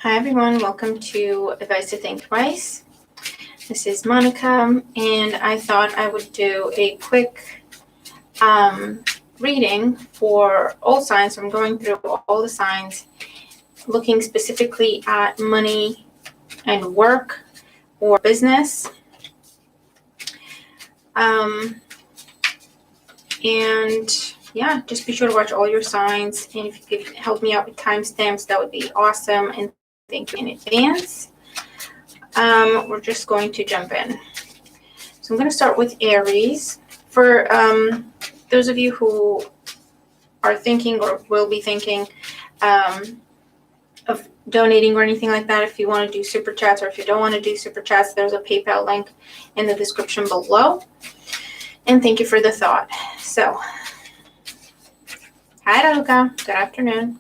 Hi everyone, welcome to Advice to Think Twice. This is Monica, and I thought I would do a quick reading for all signs. I'm going through all the signs, looking specifically at money and work or business. And yeah, just be sure to watch all your signs, and if you could help me out with timestamps, that would be awesome, and thank you in advance. We're just going to jump in. So I'm going to start with Aries. For those of you who are thinking or will be thinking of donating or anything like that, if you want to do super chats or if you don't want to do super chats, there's a PayPal link in the description below. And thank you for the thought. So, hi Raluca, good afternoon.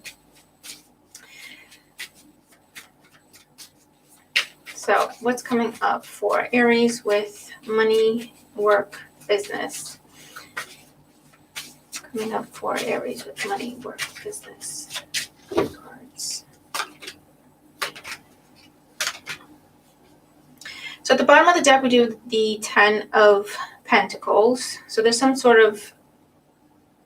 So what's coming up for Aries with money, work, business? Coming up for Aries with money, work, business. Cards. So at the bottom of the deck, we do the 10 of Pentacles. So there's some sort of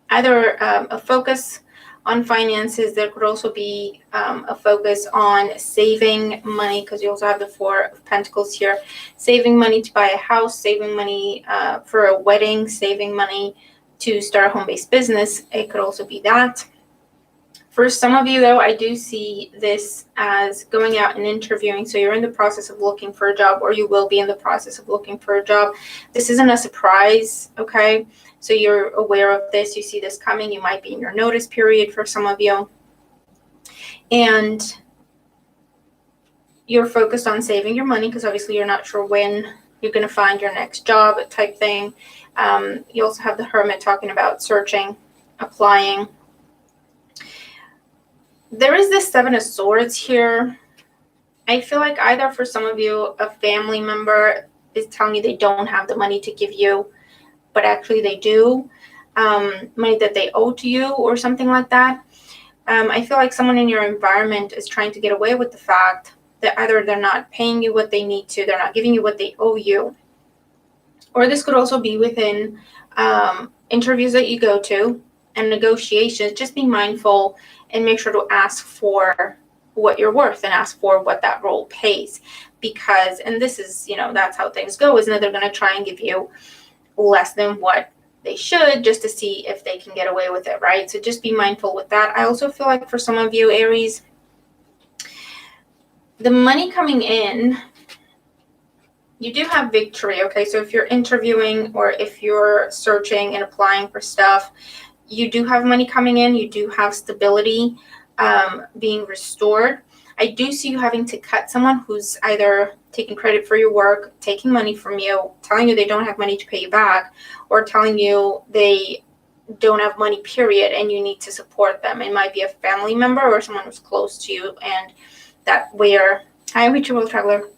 either a focus on finances. There could also be a focus on saving money, because you also have the 4 of Pentacles here. Saving money to buy a house, saving money for a wedding, saving money to start a home-based business. It could also be that. For some of you, though, I do see this as going out and interviewing. So you're in the process of looking for a job, or you will be in the process of looking for a job. This isn't a surprise, okay? So you're aware of this. You see this coming. You might be in your notice period for some of you. And you're focused on saving your money because obviously you're not sure when you're going to find your next job type thing. You also have the Hermit talking about searching, applying. There is this 7 of Swords here. I feel like either for some of you, a family member is telling you they don't have the money to give you, but actually they do. Money that they owe to you or something like that. I feel like someone in your environment is trying to get away with the fact that either they're not paying you what they need to, they're not giving you what they owe you. Or this could also be within interviews that you go to and negotiations. Just be mindful and make sure to ask for what you're worth and ask for what that role pays. Because, and this is, that's how things go, isn't it? They're going to try and give you less than what they should just to see if they can get away with it, right? So just be mindful with that. I also feel like for some of you, Aries, the money coming in, you do have victory, okay? So if you're interviewing or if you're searching and applying for stuff, you do have money coming in. You do have stability being restored. I do see you having to cut someone who's either taking credit for your work, taking money from you, telling you they don't have money to pay you back, or telling you they don't have money, period, and you need to support them. It might be a family member or someone who's close to you, and that where, hi, Ritual Traveler,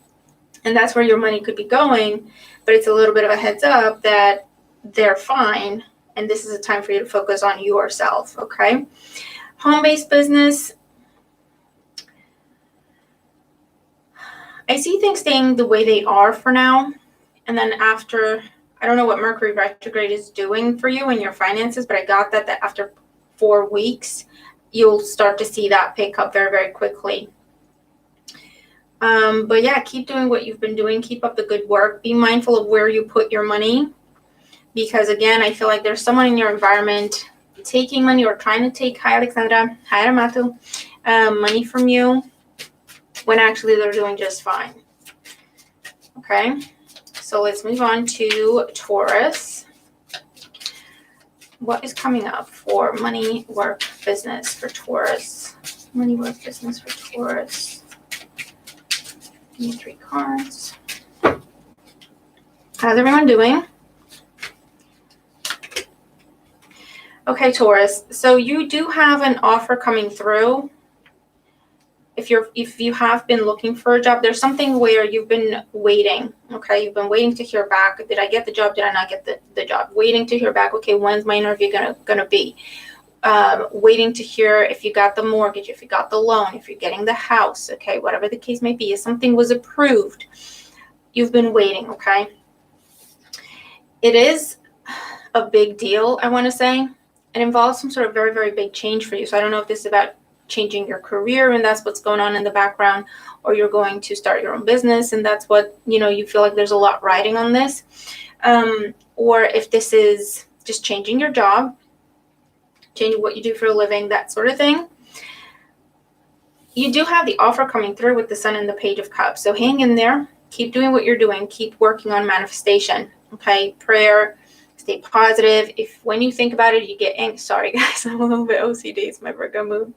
and that's where your money could be going, but it's a little bit of a heads up that they're fine, and this is a time for you to focus on yourself, okay? Home-based business, I see things staying the way they are for now, and then after, I don't know what Mercury retrograde is doing for you and your finances, but I got that after 4 weeks, you'll start to see that pick up very, very quickly. But yeah, keep doing what you've been doing. Keep up the good work. Be mindful of where you put your money, because again, I feel like there's someone in your environment taking money or trying to take, hi Alexandra, hi Armatu, money from you when actually they're doing just fine. Okay, so let's move on to Taurus. What is coming up for money, work, business for Taurus? Money, work, business for Taurus. Give me 3 cards. How's everyone doing? Okay, Taurus. So you do have an offer coming through. If you have been looking for a job, there's something where you've been waiting. Okay, you've been waiting to hear back. Did I get the job? Did I not get the job? Waiting to hear back. Okay, when's my interview gonna be? waiting to hear if you got the mortgage, if you got the loan, if you're getting the house, okay, whatever the case may be. If something was approved, you've been waiting, okay? It is a big deal, I want to say. It involves some sort of very, very big change for you. So I don't know if this is about changing your career and that's what's going on in the background, or you're going to start your own business and that's what, you feel like there's a lot riding on this. Or if this is just changing your job, changing what you do for a living, that sort of thing. You do have the offer coming through with the Sun and the Page of Cups. So hang in there. Keep doing what you're doing. Keep working on manifestation. Okay? Prayer. Stay positive. If when you think about it, you get anxious. Sorry, guys. I'm a little bit OCD. It's my Virgo mood.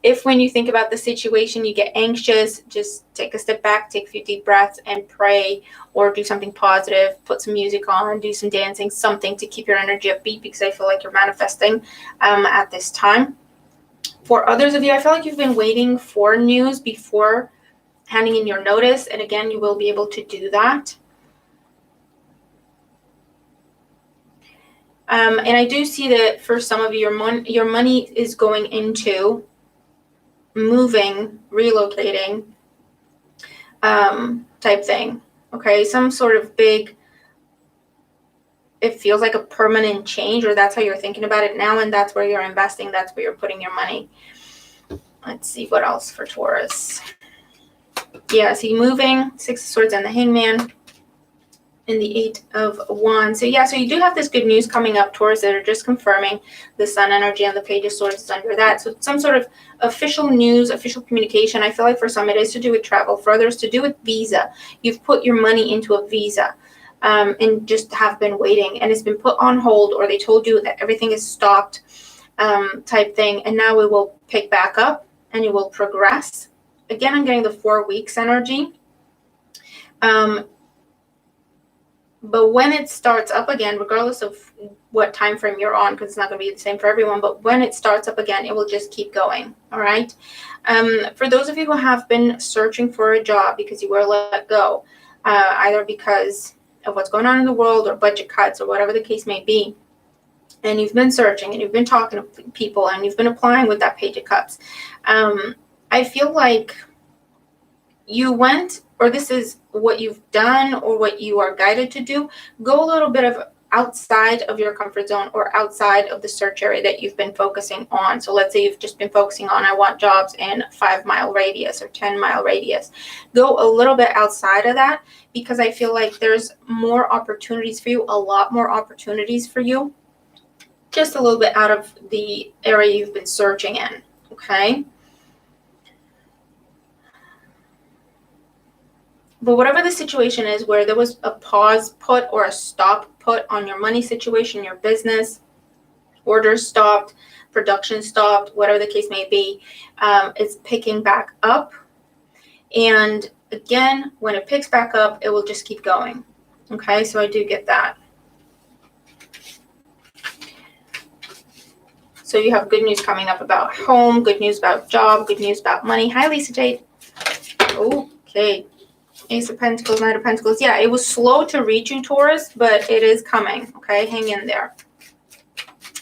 If when you think about the situation, you get anxious, just take a step back, take a few deep breaths and pray, or do something positive. Put some music on, do some dancing, something to keep your energy upbeat, because I feel like you're manifesting at this time. For others of you, I feel like you've been waiting for news before handing in your notice. And again, you will be able to do that. And I do see that for some of you, your money is going into moving, relocating type thing. Okay, some sort of big, it feels like a permanent change, or that's how you're thinking about it now, and that's where you're investing, that's where you're putting your money. Let's see what else for Taurus. Yeah, see, moving, Six of Swords and the Hangman, and the Eight of Wands. So yeah, so you do have this good news coming up, Taurus, that are just confirming the Sun energy, and the Page of Swords is under that. So some sort of official news, official communication. I feel like for some it is to do with travel, for others to do with visa. You've put your money into a visa and just have been waiting, and it's been put on hold, or they told you that everything is stopped type thing, and now it will pick back up and it will progress. Again, I'm getting the 4 weeks energy. But when it starts up again, regardless of what time frame you're on, because it's not going to be the same for everyone, but when it starts up again, it will just keep going. All right. For those of you who have been searching for a job because you were let go, either because of what's going on in the world or budget cuts or whatever the case may be, and you've been searching and you've been talking to people and you've been applying with that Page of Cups, I feel like you went, or this is what you've done or what you are guided to do, go a little bit of outside of your comfort zone or outside of the search area that you've been focusing on. So let's say you've just been focusing on, I want jobs in 5-mile radius or 10-mile radius. Go a little bit outside of that, because I feel like there's more opportunities for you, a lot more opportunities for you, just a little bit out of the area you've been searching in. Okay. But whatever the situation is, where there was a pause put or a stop put on your money situation, your business, orders stopped, production stopped, whatever the case may be, it's picking back up. And again, when it picks back up, it will just keep going. Okay, so I do get that. So you have good news coming up about home, good news about job, good news about money. Hi, Lisa Jade. Okay. Ace of Pentacles, Knight of Pentacles. Yeah, it was slow to reach you, Taurus, but it is coming. Okay, hang in there.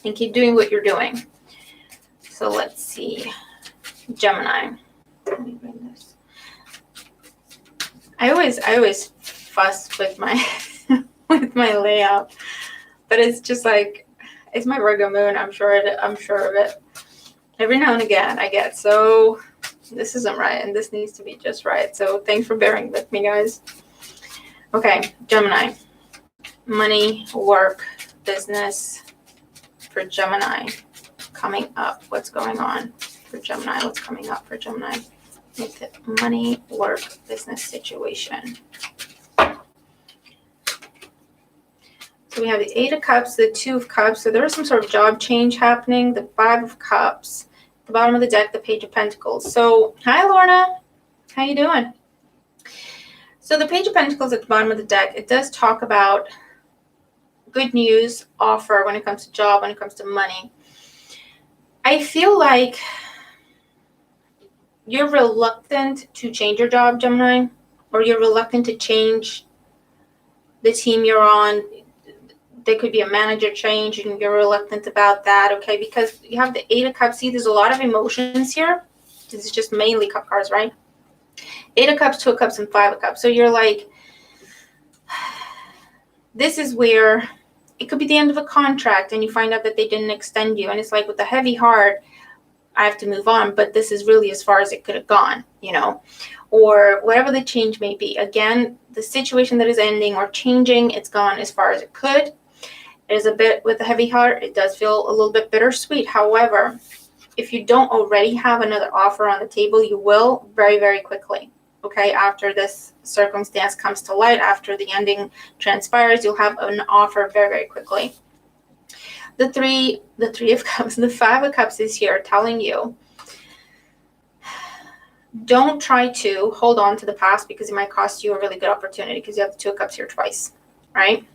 And keep doing what you're doing. So let's see. Gemini. Let me bring this. I always fuss with my with my layout. But it's just like, it's my Virgo moon. I'm sure of it. Every now and again I get so this isn't right, and this needs to be just right. So thanks for bearing with me, guys. Okay, Gemini. Money, work, business for Gemini coming up. What's going on for Gemini? What's coming up for Gemini? With it. Money, work, business situation. So we have the Eight of Cups, the Two of Cups. So there is some sort of job change happening. The Five of Cups. The bottom of the deck, the Page of Pentacles. So, hi, Lorna. How you doing? So the Page of Pentacles at the bottom of the deck, it does talk about good news, offer when it comes to job, when it comes to money. I feel like you're reluctant to change your job, Gemini, or you're reluctant to change the team you're on. there could be a manager change and you're reluctant about that, okay? Because you have the Eight of Cups. See, there's a lot of emotions here. This is just mainly cup cards, right? Eight of Cups, Two of Cups, and Five of Cups. So you're like, this is where it could be the end of a contract and you find out that they didn't extend you. And it's like, with a heavy heart, I have to move on, but this is really as far as it could have gone, you know, or whatever the change may be. Again, the situation that is ending or changing, it's gone as far as it could. It is a bit with a heavy heart. It does feel a little bit bittersweet. However, if you don't already have another offer on the table, you will very, very quickly. Okay, after this circumstance comes to light, after the ending transpires, you'll have an offer very, very quickly. The three of Cups, the Five of Cups is here telling you, don't try to hold on to the past because it might cost you a really good opportunity, because you have the Two of Cups here twice, right?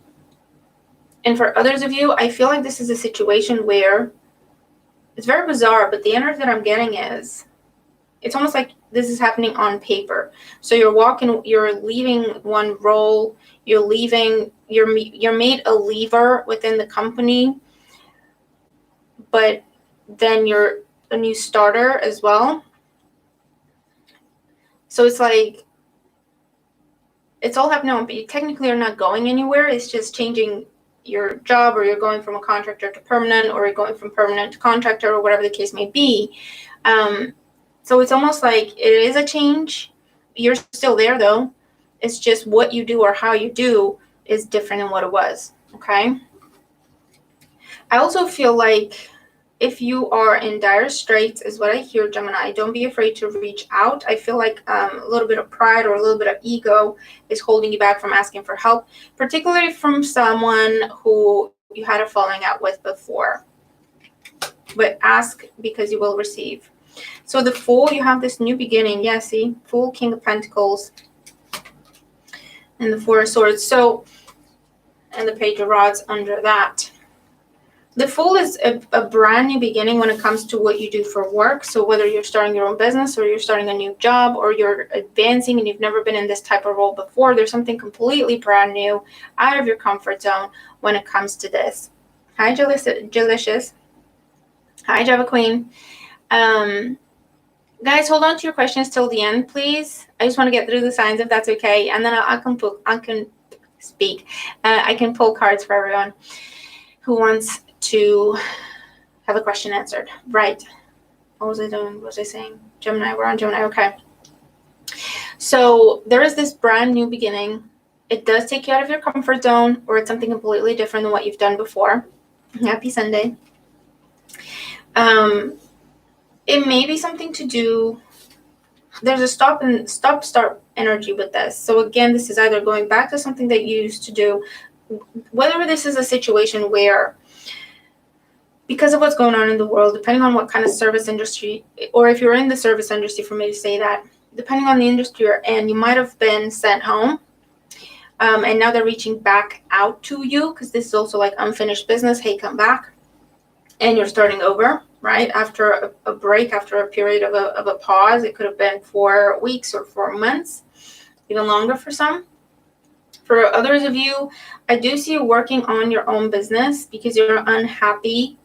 And for others of you, I feel like this is a situation where it's very bizarre, but the energy that I'm getting is, it's almost like this is happening on paper. So you're leaving one role, you're made a leaver within the company, but then you're a new starter as well. So it's like, it's all happening on, but you technically are not going anywhere. It's just changing your job, or you're going from a contractor to permanent, or you're going from permanent to contractor, or whatever the case may be. So it's almost like it is a change. You're still there though. It's just what you do or how you do is different than what it was. Okay. I also feel like if you are in dire straits, is what I hear, Gemini, don't be afraid to reach out. I feel like a little bit of pride or a little bit of ego is holding you back from asking for help, particularly from someone who you had a falling out with before. But ask, because you will receive. So the Fool, you have this new beginning. Yeah, see? Fool, King of Pentacles, and the Four of Swords. So, and the Page of Rods under that. The Fool is a brand new beginning when it comes to what you do for work. So whether you're starting your own business, or you're starting a new job, or you're advancing and you've never been in this type of role before, there's something completely brand new out of your comfort zone when it comes to this. Hi, Delicious. Hi, Java Queen. Guys, hold on to your questions till the end, please. I just want to get through the signs, if that's okay, and then I can speak. I can pull cards for everyone who wants to have a question answered. Right. What was I doing? What was I saying? Gemini. We're on Gemini. Okay. So there is this brand new beginning. It does take you out of your comfort zone, or it's something completely different than what you've done before. Happy Sunday. It may be something to do. There's a stop-start energy with this. So again, this is either going back to something that you used to do, whether this is a situation where, because of what's going on in the world, depending on what kind of service industry, or if you're in the service industry, for me to say that, depending on the industry you're in, you might have been sent home, and now they're reaching back out to you, because this is also like unfinished business. Hey, come back, and you're starting over, right? After a break, after a period of a pause. It could have been 4 weeks or 4 months, even longer for some. For others of you, I do see you working on your own business because you're unhappy.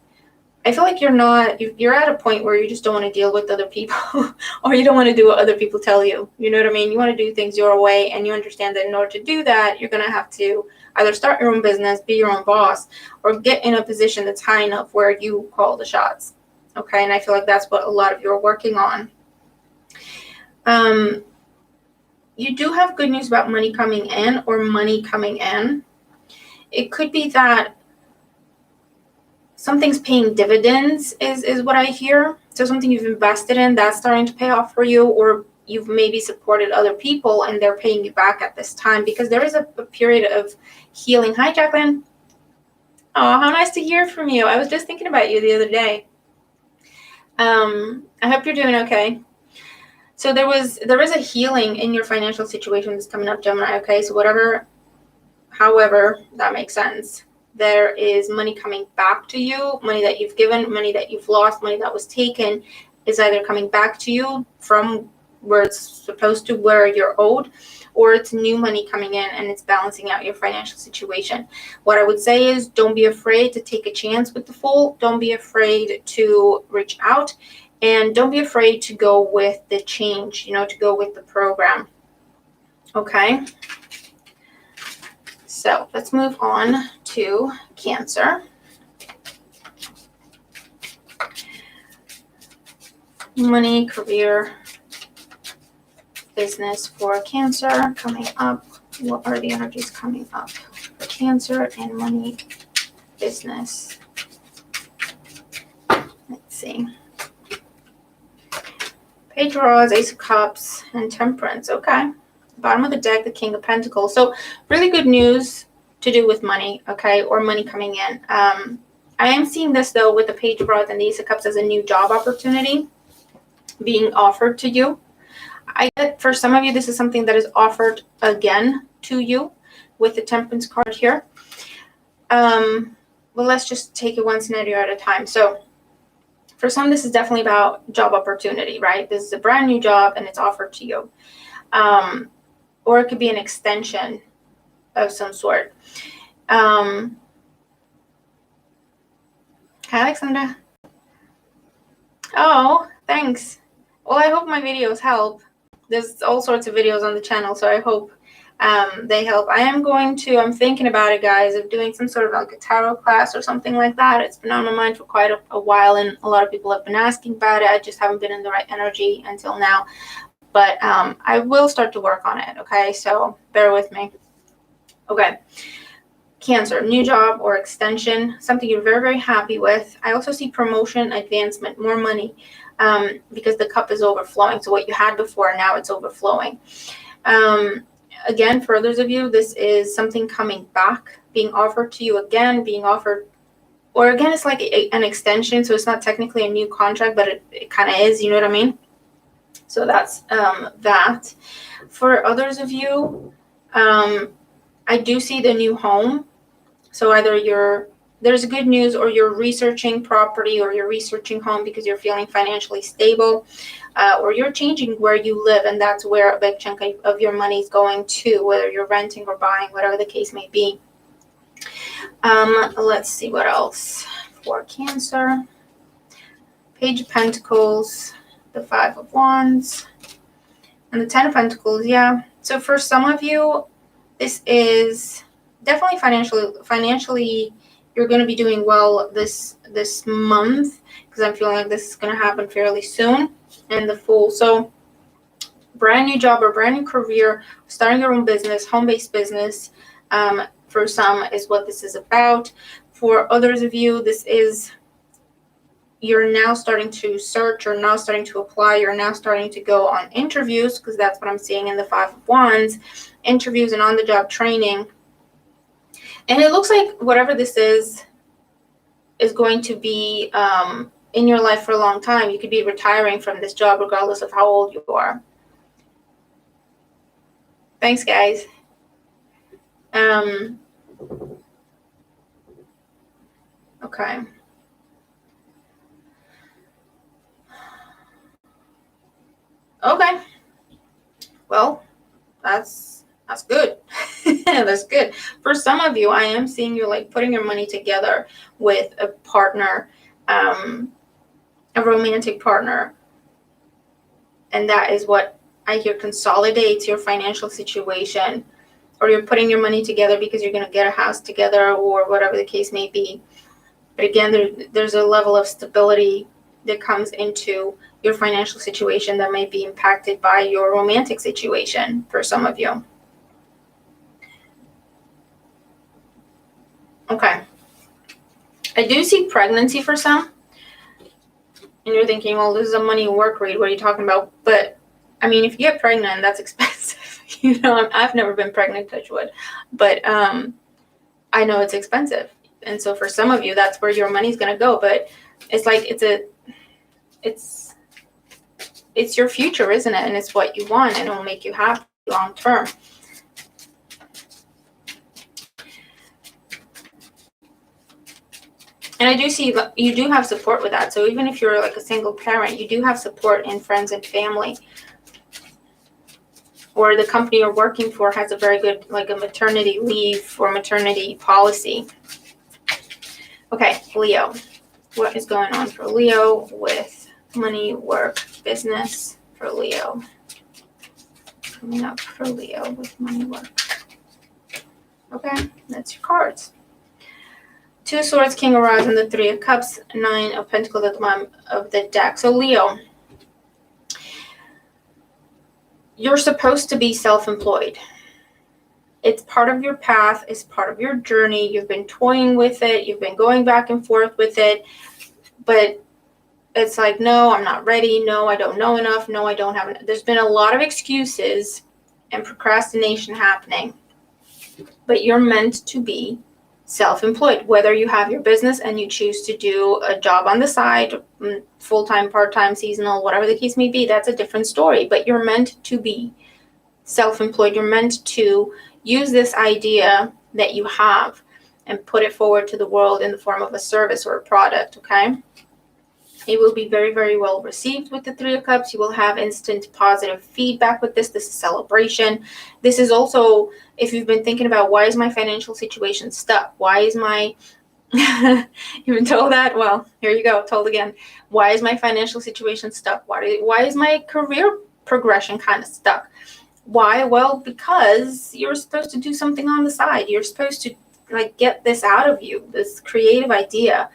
I feel like you're at a point where you just don't want to deal with other people, or you don't want to do what other people tell you. You know what I mean? You want to do things your way, and you understand that in order to do that, you're going to have to either start your own business, be your own boss, or get in a position that's high enough where you call the shots. Okay, and I feel like that's what a lot of you are working on. You do have good news about money coming in, or money coming in. It could be that something's paying dividends is what I hear. So something you've invested in, that's starting to pay off for you, or you've maybe supported other people and they're paying you back at this time, because there is a period of healing. Hi, Jacqueline. Oh, how nice to hear from you. I was just thinking about you the other day. I hope you're doing okay. So there is a healing in your financial situation that's coming up, Gemini. Okay, so however that makes sense. There is money coming back to you, money that you've given, money that you've lost, money that was taken is either coming back to you from where it's supposed to, where you're owed, or it's new money coming in and it's balancing out your financial situation. What I would say is don't be afraid to take a chance with the Fool. Don't be afraid to reach out, and don't be afraid to go with the change, to go with the program. Okay. So let's move on to Cancer. Money, career, business for Cancer coming up. What are the energies coming up for Cancer and money, business? Let's see. Page of Wands, Ace of Cups, and Temperance. Okay. Bottom of the deck, the King of Pentacles. So really good news to do with money, okay, or money coming in. I am seeing this, though, with the Page of Wands and the Ace of Cups as a new job opportunity being offered to you. I get for some of you, this is something that is offered again to you with the Temperance card here. Well, let's just take it one scenario at a time. So for some, this is definitely about job opportunity, right? This is a brand new job and it's offered to you. Or it could be an extension of some sort. Hi, Alexandra. Oh, thanks. Well, I hope my videos help. There's all sorts of videos on the channel, so I hope they help. I'm thinking about it, guys, of doing some sort of like a tarot class or something like that. It's been on my mind for quite a while, and a lot of people have been asking about it. I just haven't been in the right energy until now. But I will start to work on it, okay? So bear with me. Okay. Cancer, new job or extension, something you're very, very happy with. I also see promotion, advancement, more money, because the cup is overflowing. So what you had before, now it's overflowing. Again, for others of you, this is something coming back, being offered to you again, or again, it's like an extension. So it's not technically a new contract, but it kind of is, you know what I mean? So that's that. For others of you, I do see the new home. So either there's good news, or you're researching property, or you're researching home because you're feeling financially stable, or you're changing where you live, and that's where a big chunk of your money is going to, whether you're renting or buying, whatever the case may be. Let's see what else for Cancer. Page of Pentacles, the Five of Wands, and the Ten of Pentacles. Yeah. So for some of you, this is definitely financially you're going to be doing well this month, because I'm feeling like this is going to happen fairly soon. And the Fool. So brand new job or brand new career, starting your own business, home-based business, for some is what this is about. For others of you, this is you're now starting to search, you're now starting to apply, you're now starting to go on interviews, because that's what I'm seeing in the Five of Wands, interviews and on-the-job training. And it looks like whatever this is going to be in your life for a long time. You could be retiring from this job regardless of how old you are. Thanks, guys. Okay. Okay. Well, that's good. That's good. For some of you, I am seeing you like putting your money together with a partner, a romantic partner. And that is what I hear consolidates your financial situation, or you're putting your money together because you're going to get a house together, or whatever the case may be. But again, there's a level of stability that comes into your financial situation that might be impacted by your romantic situation for some of you. Okay. I do see pregnancy for some. And you're thinking, well, this is a money work rate. What are you talking about? But, I mean, if you get pregnant, that's expensive. I've never been pregnant, touch wood. But I know it's expensive. And so for some of you, that's where your money's going to go. But it's like it's your future, isn't it? And it's what you want, and it'll make you happy long term. And I do see you do have support with that. So even if you're like a single parent, you do have support in friends and family or the company you're working for has a very good, like a maternity leave or maternity policy. Okay, Leo. What is going on for Leo with money, work, business for Leo? Coming up for Leo with money, work. Okay, that's your cards. 2 of Swords, King of Rods, and the 3 of Cups, 9 of Pentacles at the bottom of the deck. So Leo, you're supposed to be self-employed. It's part of your path. It's part of your journey. You've been toying with it. You've been going back and forth with it. But it's like, no, I'm not ready. No, I don't know enough. No, I don't have enough. There's been a lot of excuses and procrastination happening. But you're meant to be self-employed. Whether you have your business and you choose to do a job on the side, full-time, part-time, seasonal, whatever the case may be, that's a different story. But you're meant to be self-employed. You're meant to use this idea that you have and put it forward to the world in the form of a service or a product, okay? It will be very, very well received with the 3 of Cups. You will have instant positive feedback with this. This is celebration. This is also, if you've been thinking about, why is my financial situation stuck? Why is my, you've been told that? Well, here you go, told again. Why is my financial situation stuck? Why is my career progression kind of stuck? Why? Well, because you're supposed to do something on the side. You're supposed to like get this out of you, this creative idea,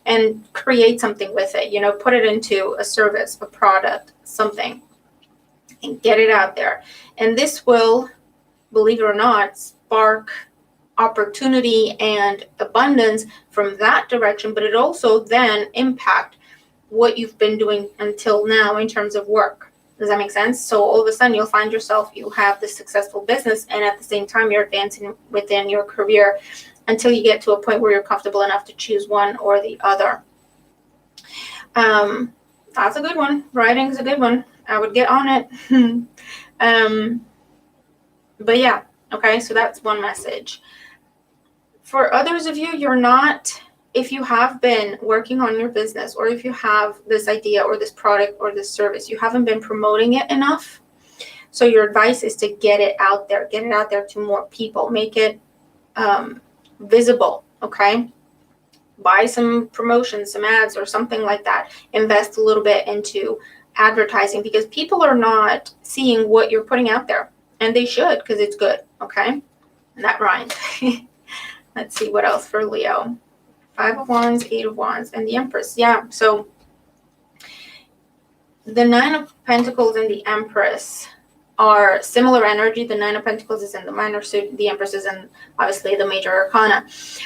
and create something with it, you know, put it into a service, a product, something, and get it out there. And this will, believe it or not, spark opportunity and abundance from that direction, but it also then impact what you've been doing until now in terms of work. Does that make sense? So all of a sudden you'll find yourself, you have this successful business, and at the same time you're advancing within your career until you get to a point where you're comfortable enough to choose one or the other. That's a good one. Writing is a good one. I would get on it. But yeah, okay, so that's one message. For others of you, you're not, if you have been working on your business, or if you have this idea or this product or this service, you haven't been promoting it enough. So your advice is to get it out there to more people, make it visible, okay? Buy some promotions, some ads or something like that. Invest a little bit into advertising, because people are not seeing what you're putting out there, and they should, because it's good, okay? And that rhymed. Let's see what else for Leo. 5 of Wands, 8 of Wands, and the Empress. Yeah, so the 9 of Pentacles and the Empress are similar energy. The 9 of Pentacles is in the minor suit. The Empress is in, obviously, the major arcana.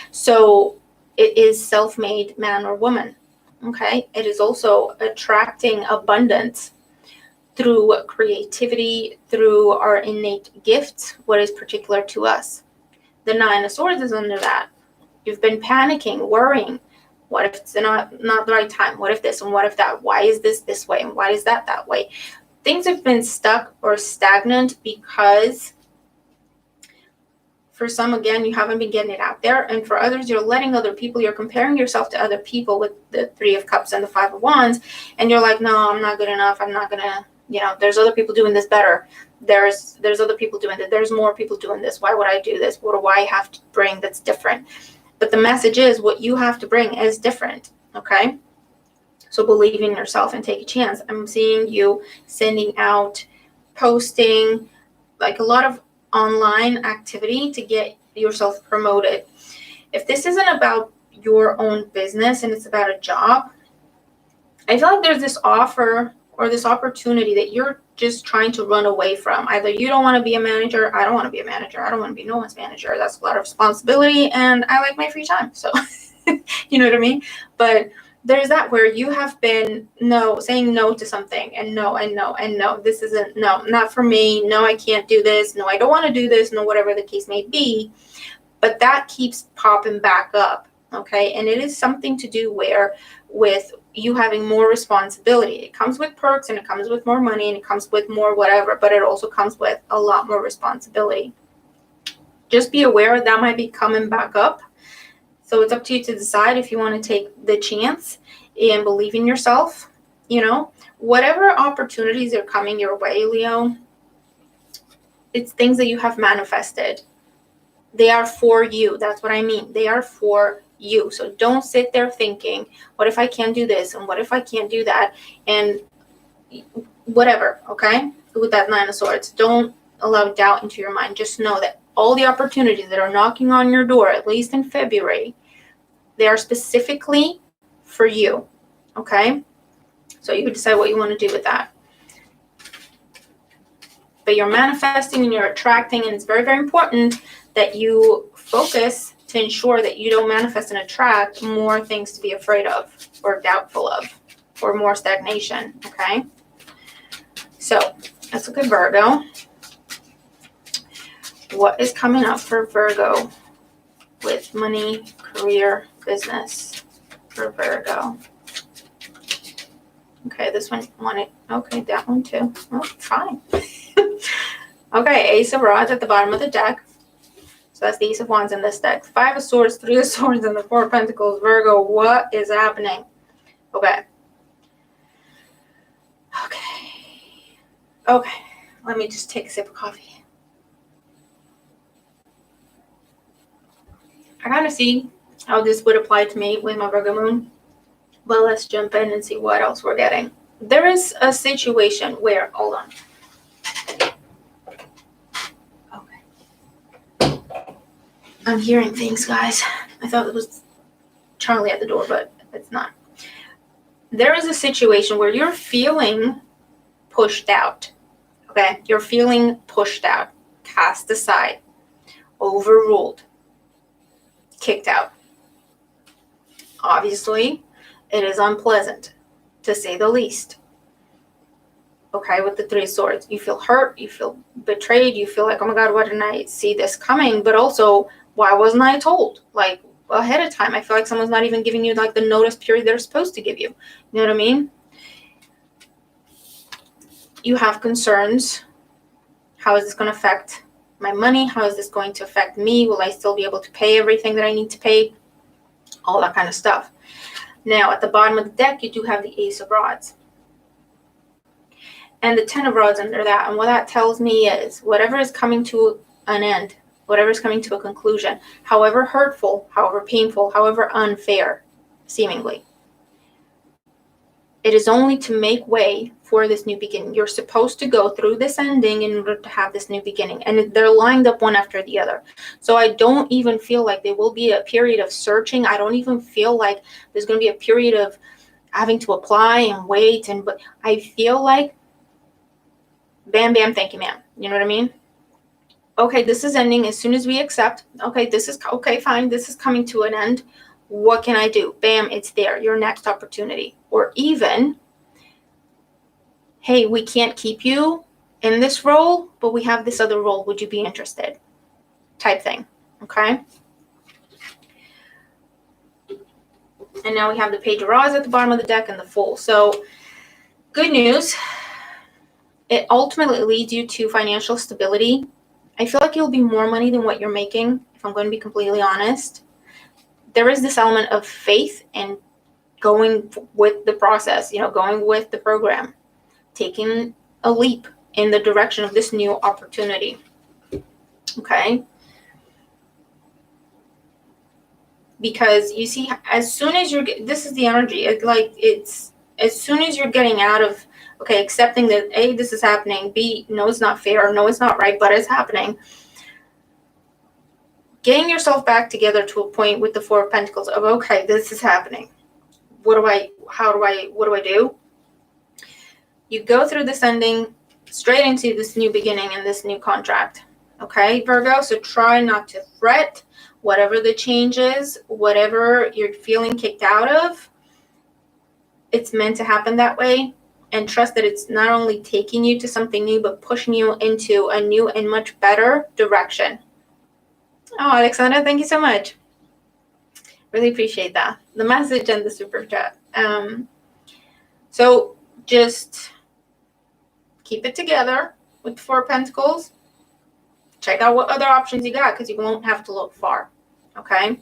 So it is self-made man or woman, okay? It is also attracting abundance through creativity, through our innate gifts, what is particular to us. The 9 of Swords is under that. You've been panicking, worrying. What if it's not the right time? What if this and what if that? Why is this way and why is that way? Things have been stuck or stagnant because for some, again, you haven't been getting it out there. And for others, you're letting other people, you're comparing yourself to other people with the 3 of Cups and the 5 of Wands. And you're like, no, I'm not good enough. I'm not going to, you know, there's other people doing this better. There's other people doing it. There's more people doing this. Why would I do this? What do I have to bring that's different? But the message is what you have to bring is different. Okay. So believe in yourself and take a chance. I'm seeing you sending out, posting, like a lot of online activity to get yourself promoted. If this isn't about your own business and it's about a job, I feel like there's this offer or this opportunity that you're just trying to run away from. Either you don't want to be a manager. I don't want to be a manager. I don't want to be no one's manager. That's a lot of responsibility, and I like my free time. So, you know what I mean? But there's that where you have been saying no to something, and no, and no, and no. This isn't, no, not for me. No, I can't do this. No, I don't want to do this. No, whatever the case may be. But that keeps popping back up. Okay. And it is something to do with you having more responsibility. It comes with perks, and it comes with more money, and it comes with more whatever, but it also comes with a lot more responsibility. Just be aware that might be coming back up. So it's up to you to decide if you want to take the chance and believe in yourself. You know, whatever opportunities are coming your way, Leo, It's things that you have manifested. They are for you. That's what I mean. They are for you. So don't sit there thinking, what if I can't do this? And what if I can't do that? And whatever, okay? With that Nine of Swords, don't allow doubt into your mind. Just know that all the opportunities that are knocking on your door, at least in February, they are specifically for you, okay? So you can decide what you want to do with that. But you're manifesting and you're attracting, and it's very, very important that you focus to ensure that you don't manifest and attract more things to be afraid of or doubtful of or more stagnation, okay? So let's look at Virgo. What is coming up for Virgo with money, career, business for Virgo? Okay, this one wanted, okay, that one too. Oh, fine. Okay, Ace of Rods at the bottom of the deck. So that's the Ace of Wands in this deck. Five of Swords, Three of Swords, and the Four of Pentacles. Virgo, what is happening? Okay. Okay. Let me just take a sip of coffee. I kind of see how this would apply to me with my Virgo moon. But let's jump in and see what else we're getting. There is a situation where, hold on. Okay. I'm hearing things, guys. I thought it was Charlie at the door, but it's not. There is a situation where you're feeling pushed out. Okay? You're feeling pushed out, cast aside, overruled, kicked out. Obviously, it is unpleasant, to say the least. Okay, with the Three of Swords. You feel hurt, you feel betrayed, you feel like, oh my God, why didn't I see this coming? But also, why wasn't I told? Like, ahead of time. I feel like someone's not even giving you, like, the notice period they're supposed to give you. You know what I mean? You have concerns. How is this going to affect my money? How is this going to affect me? Will I still be able to pay everything that I need to pay? All that kind of stuff. Now, at the bottom of the deck, you do have the Ace of Rods. And the Ten of Rods under that. And what that tells me is whatever is coming to an end, whatever is coming to a conclusion, however hurtful, however painful, however unfair, seemingly, it is only to make way for this new beginning. You're supposed to go through this ending in order to have this new beginning. And they're lined up one after the other. So I don't even feel like there will be a period of searching. I don't even feel like there's going to be a period of having to apply and wait. But I feel like, bam, bam, thank you, ma'am. You know what I mean? Okay, this is ending as soon as we accept. Okay, this is, okay, fine. This is coming to an end. What can I do? Bam, it's there. Your next opportunity. Or even, hey, we can't keep you in this role, but we have this other role. Would you be interested? Type thing. Okay. And now we have the Page of Rods at the bottom of the deck and the Fool. So good news. It ultimately leads you to financial stability. I feel like you'll be more money than what you're making, if I'm going to be completely honest. There is this element of faith and going with the process, going with the program, taking a leap in the direction of this new opportunity. Okay? Because you see, as soon as this is the energy, it's as soon as you're getting out of, okay, accepting that A, this is happening, B, no, it's not fair, no, it's not right, but it's happening. Getting yourself back together to a point with the Four of Pentacles of, okay, this is happening. What do I do? You go through this ending straight into this new beginning and this new contract. Okay, Virgo? So try not to fret. Whatever the change is, whatever you're feeling kicked out of, it's meant to happen that way. And trust that it's not only taking you to something new, but pushing you into a new and much better direction. Oh, Alexandra, thank you so much. Really appreciate that. The message and the super chat. So just keep it together with the Four of Pentacles. Check out what other options you got, because you won't have to look far. Okay?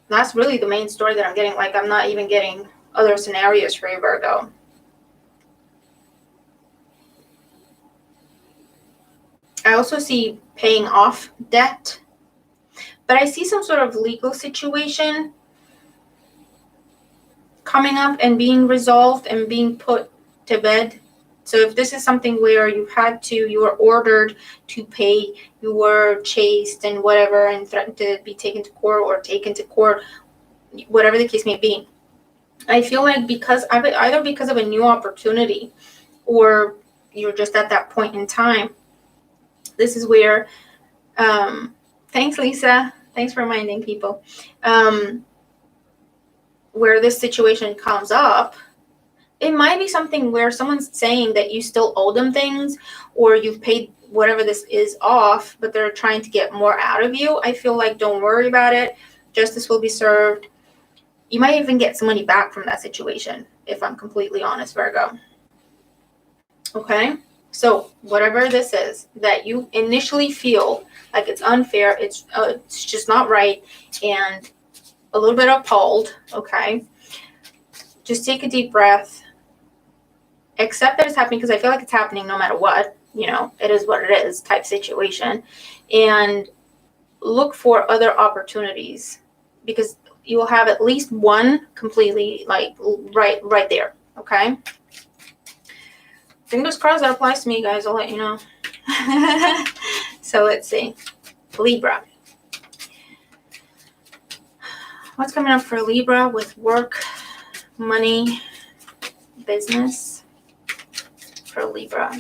That's really the main story that I'm getting. Like, I'm not even getting other scenarios for you, Virgo. I also see paying off debt, but I see some sort of legal situation coming up and being resolved and being put to bed. So if this is something where you were ordered to pay, you were chased and whatever, and threatened to be taken to court or taken to court, whatever the case may be, I feel like either because of a new opportunity or you're just at that point in time, this is where, thanks Lisa, thanks for reminding people, where this situation comes up. It might be something where someone's saying that you still owe them things, or you've paid whatever this is off, but they're trying to get more out of you. I feel like don't worry about it. Justice will be served. You might even get some money back from that situation, if I'm completely honest, Virgo. Okay? So whatever this is that you initially feel like it's unfair, it's just not right, and a little bit appalled, okay? Just take a deep breath. Accept that it's happening, because I feel like it's happening no matter what. You know, it is what it is type situation. And look for other opportunities, because you will have at least one completely like right there. Okay. Fingers crossed that applies to me, guys. I'll let you know. So let's see. Libra. What's coming up for Libra with work, money, business for Libra?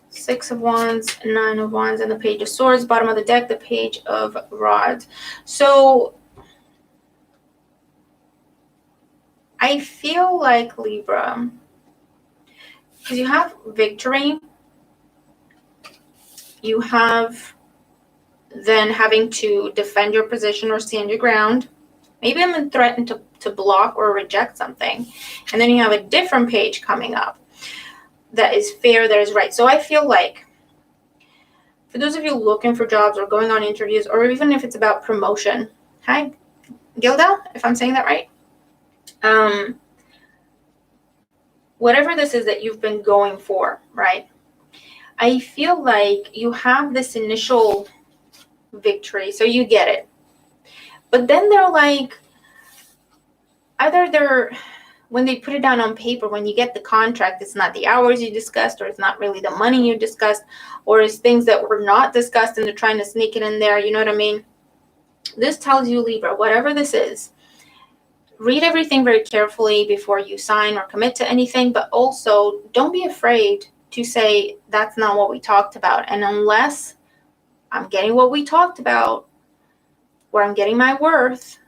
Six of Wands, Nine of Wands, and the Page of Swords. Bottom of the deck, the Page of Rods. So I feel like Libra, because you have victory, you have then having to defend your position or stand your ground. Maybe I'm threatened to block or reject something. And then you have a different page coming up that is fair, that is right. So I feel like for those of you looking for jobs or going on interviews, or even if it's about promotion, hi, Gilda, if I'm saying that right, whatever this is that you've been going for, right? I feel like you have this initial victory, so you get it. But then they're like, when they put it down on paper, when you get the contract, it's not the hours you discussed, or it's not really the money you discussed, or it's things that were not discussed and they're trying to sneak it in there. You know what I mean? This tells you, Libra, whatever this is, read everything very carefully before you sign or commit to anything, but also don't be afraid to say, that's not what we talked about. And unless I'm getting what we talked about, or I'm getting my worth,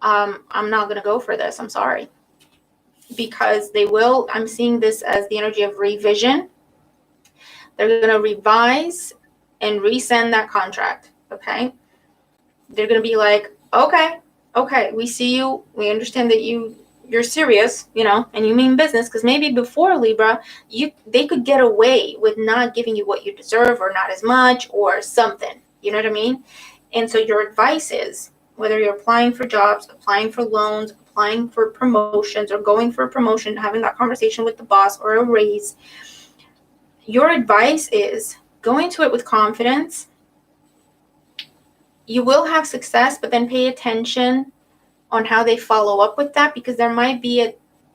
I'm not going to go for this. I'm sorry. Because I'm seeing this as the energy of revision. They're going to revise and resend that contract. Okay. They're going to be like, okay, we see you. We understand that you're serious, and you mean business, because maybe before, Libra, they could get away with not giving you what you deserve, or not as much, or something. You know what I mean? And so your advice is, whether you're applying for jobs, applying for loans, applying for promotions, or going for a promotion, having that conversation with the boss or a raise, your advice is go into it with confidence. You will have success, but then pay attention on how they follow up with that, because there might be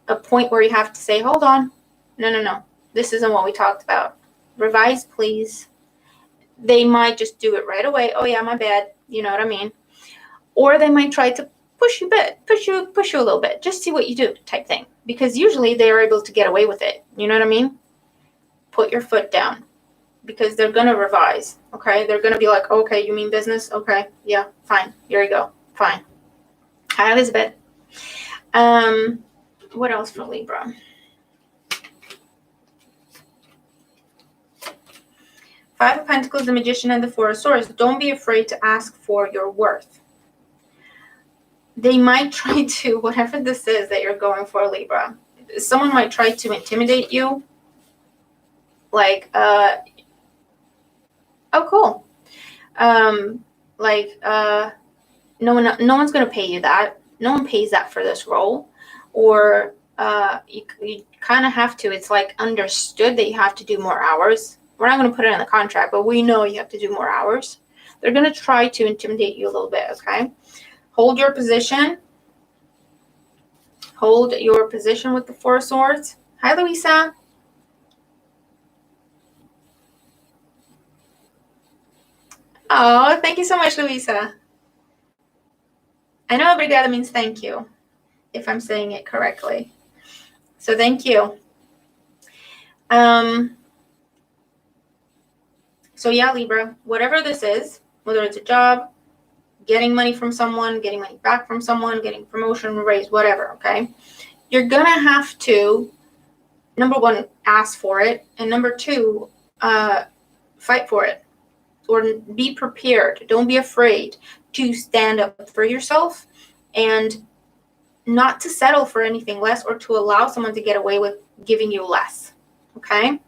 a point where you have to say, hold on, no, this isn't what we talked about. Revise, please. They might just do it right away. Oh yeah, my bad. You know what I mean? Or they might try to push you a little bit, just see what you do type thing, because usually they are able to get away with it. You know what I mean? Put your foot down, because they're going to revise. Okay. They're going to be like, okay, you mean business? Okay. Yeah, fine. Here you go. Fine. Hi, Elizabeth. What else for Libra? Five of Pentacles, the Magician, and the Four of Swords. Don't be afraid to ask for your worth. They might try to, whatever this is that you're going for, Libra, someone might try to intimidate you. Like, oh, cool. No one's going to pay you that. No one pays that for this role. Or you kind of have to. It's like understood that you have to do more hours. We're not going to put it in the contract, but we know you have to do more hours. They're going to try to intimidate you a little bit, okay? Hold your position. Hold your position with the Four of Swords. Hi, Luisa. Oh, thank you so much, Luisa. I know obrigada means thank you, if I'm saying it correctly. So thank you. So yeah, Libra, whatever this is, whether it's a job, getting money from someone, getting money back from someone, getting promotion, raise, whatever, okay? You're going to have to, number one, ask for it. And number two, fight for it. Or be prepared. Don't be afraid to stand up for yourself and not to settle for anything less or to allow someone to get away with giving you less, okay?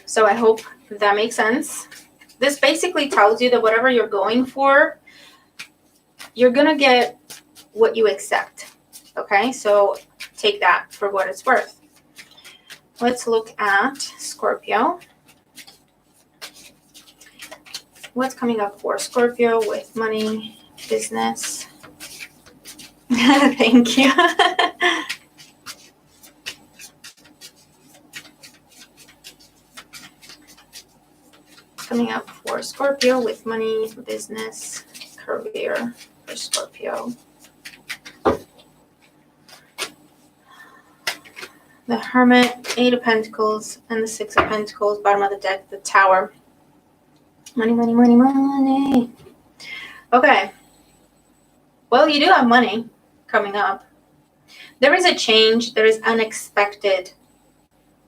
So I hope that makes sense. This basically tells you that whatever you're going for, you're going to get what you accept, okay? So take that for what it's worth. Let's look at Scorpio. What's coming up for Scorpio with money, business? Thank you. Coming up for Scorpio with money, business, career for Scorpio. The Hermit, Eight of Pentacles, and the Six of Pentacles, bottom of the deck, the Tower. Money, money, money, money. Okay. Well, you do have money coming up. There is a change that is unexpected,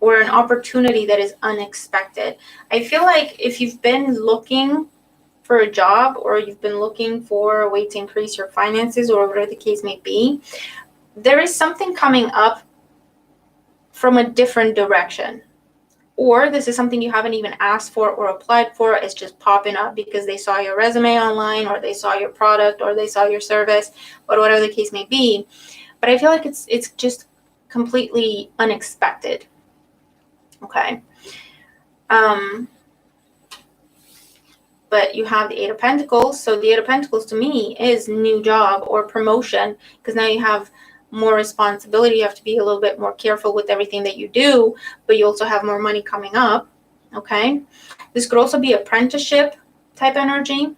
or an opportunity that is unexpected. I feel like if you've been looking for a job, or you've been looking for a way to increase your finances, or whatever the case may be, there is something coming up from a different direction. Or this is something you haven't even asked for or applied for. It's just popping up because they saw your resume online, or they saw your product, or they saw your service, or whatever the case may be. But I feel like it's just completely unexpected. Okay. But you have the Eight of Pentacles. So the Eight of Pentacles to me is new job or promotion, because now you have more responsibility. You have to be a little bit more careful with everything that you do, but you also have more money coming up. Okay. This could also be apprenticeship type energy.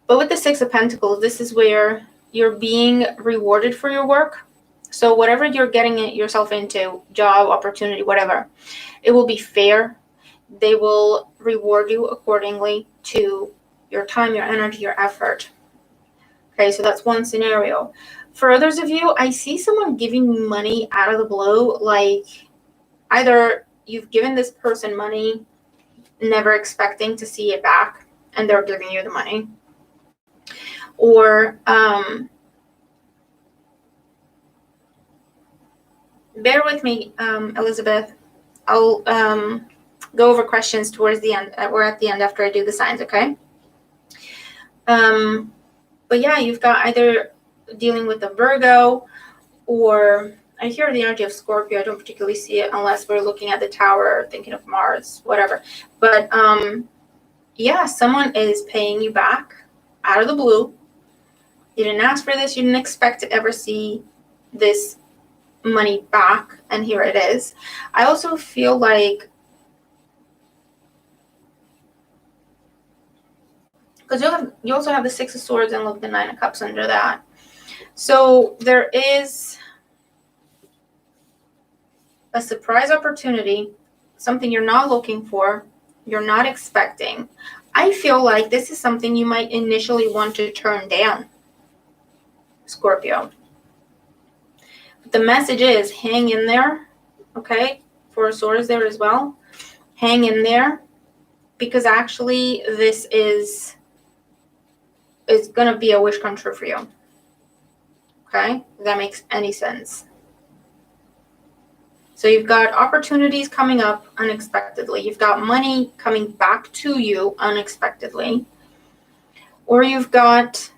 But with the Six of Pentacles, this is where you're being rewarded for your work. So whatever you're getting yourself into, job, opportunity, whatever, it will be fair. They will reward you accordingly to your time, your energy, your effort. Okay, so that's one scenario. For others of you, I see someone giving you money out of the blue, like either you've given this person money, never expecting to see it back, and they're giving you the money. Or, bear with me, Elizabeth. I'll go over questions towards the end. We're at the end after I do the signs, okay? But yeah, you've got either dealing with a Virgo, or I hear the energy of Scorpio. I don't particularly see it unless we're looking at the Tower or thinking of Mars, whatever. But yeah, someone is paying you back out of the blue. You didn't ask for this. You didn't expect to ever see this money back, and here it is. I also feel like, because you also have the Six of Swords and look, the Nine of Cups under that. So there is a surprise opportunity, something you're not looking for, you're not expecting. I feel like this is something you might initially want to turn down, Scorpio. But the message is hang in there, okay? Four of Swords there as well. Hang in there, because actually this is going to be a wish come true for you. Okay? If that makes any sense. So you've got opportunities coming up unexpectedly. You've got money coming back to you unexpectedly. Or you've got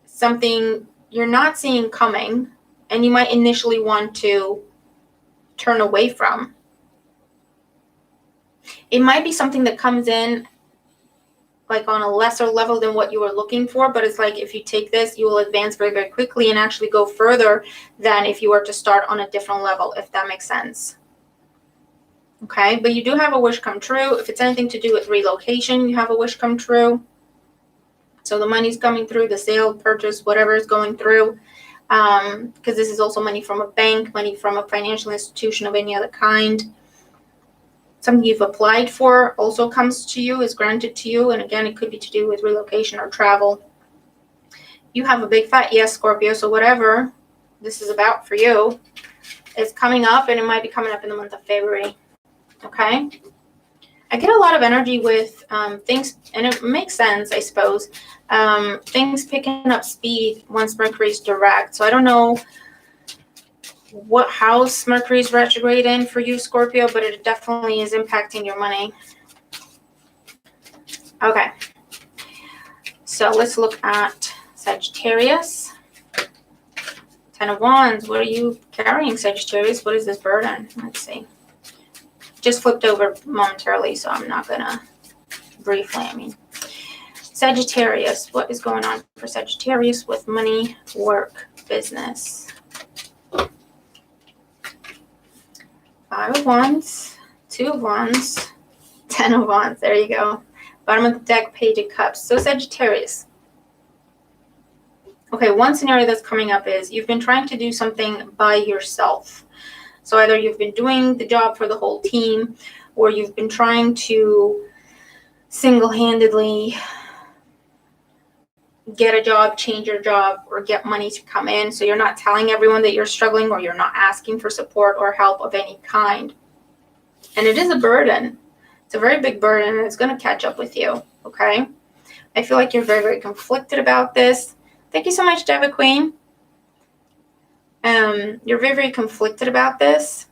something you're not seeing coming, and you might initially want to turn away from. It might be something that comes in like on a lesser level than what you were looking for, but it's like if you take this, you will advance very, very quickly and actually go further than if you were to start on a different level, if that makes sense. Okay, but you do have a wish come true. If it's anything to do with relocation, you have a wish come true. So the money's coming through, the sale, purchase, whatever is going through. Because this is also money from a bank, money from a financial institution of any other kind. Something you've applied for also comes to you, is granted to you. And again, it could be to do with relocation or travel. You have a big fat yes, Scorpio. So whatever this is about for you is coming up, and it might be coming up in the month of February. Okay. I get a lot of energy with things, and it makes sense, I suppose. Things picking up speed once Mercury's direct. So I don't know what house Mercury's retrograde in for you, Scorpio, but it definitely is impacting your money. Okay. So let's look at Sagittarius. 10 of Wands. What are you carrying, Sagittarius? What is this burden? Let's see. Just flipped over momentarily, so I'm not gonna briefly, Sagittarius, what is going on for Sagittarius with money, work, business? 5 of Wands, 2 of Wands, 10 of Wands, there you go. Bottom of the deck, Page of Cups. So Sagittarius. Okay, one scenario that's coming up is you've been trying to do something by yourself. So either you've been doing the job for the whole team, or you've been trying to single-handedly get a job, change your job, or get money to come in. So you're not telling everyone that you're struggling, or you're not asking for support or help of any kind. And it is a burden. It's a very big burden, and it's going to catch up with you, okay? I feel like you're very, very conflicted about this. Thank you so much, Deva Queen. You're very, very conflicted about this,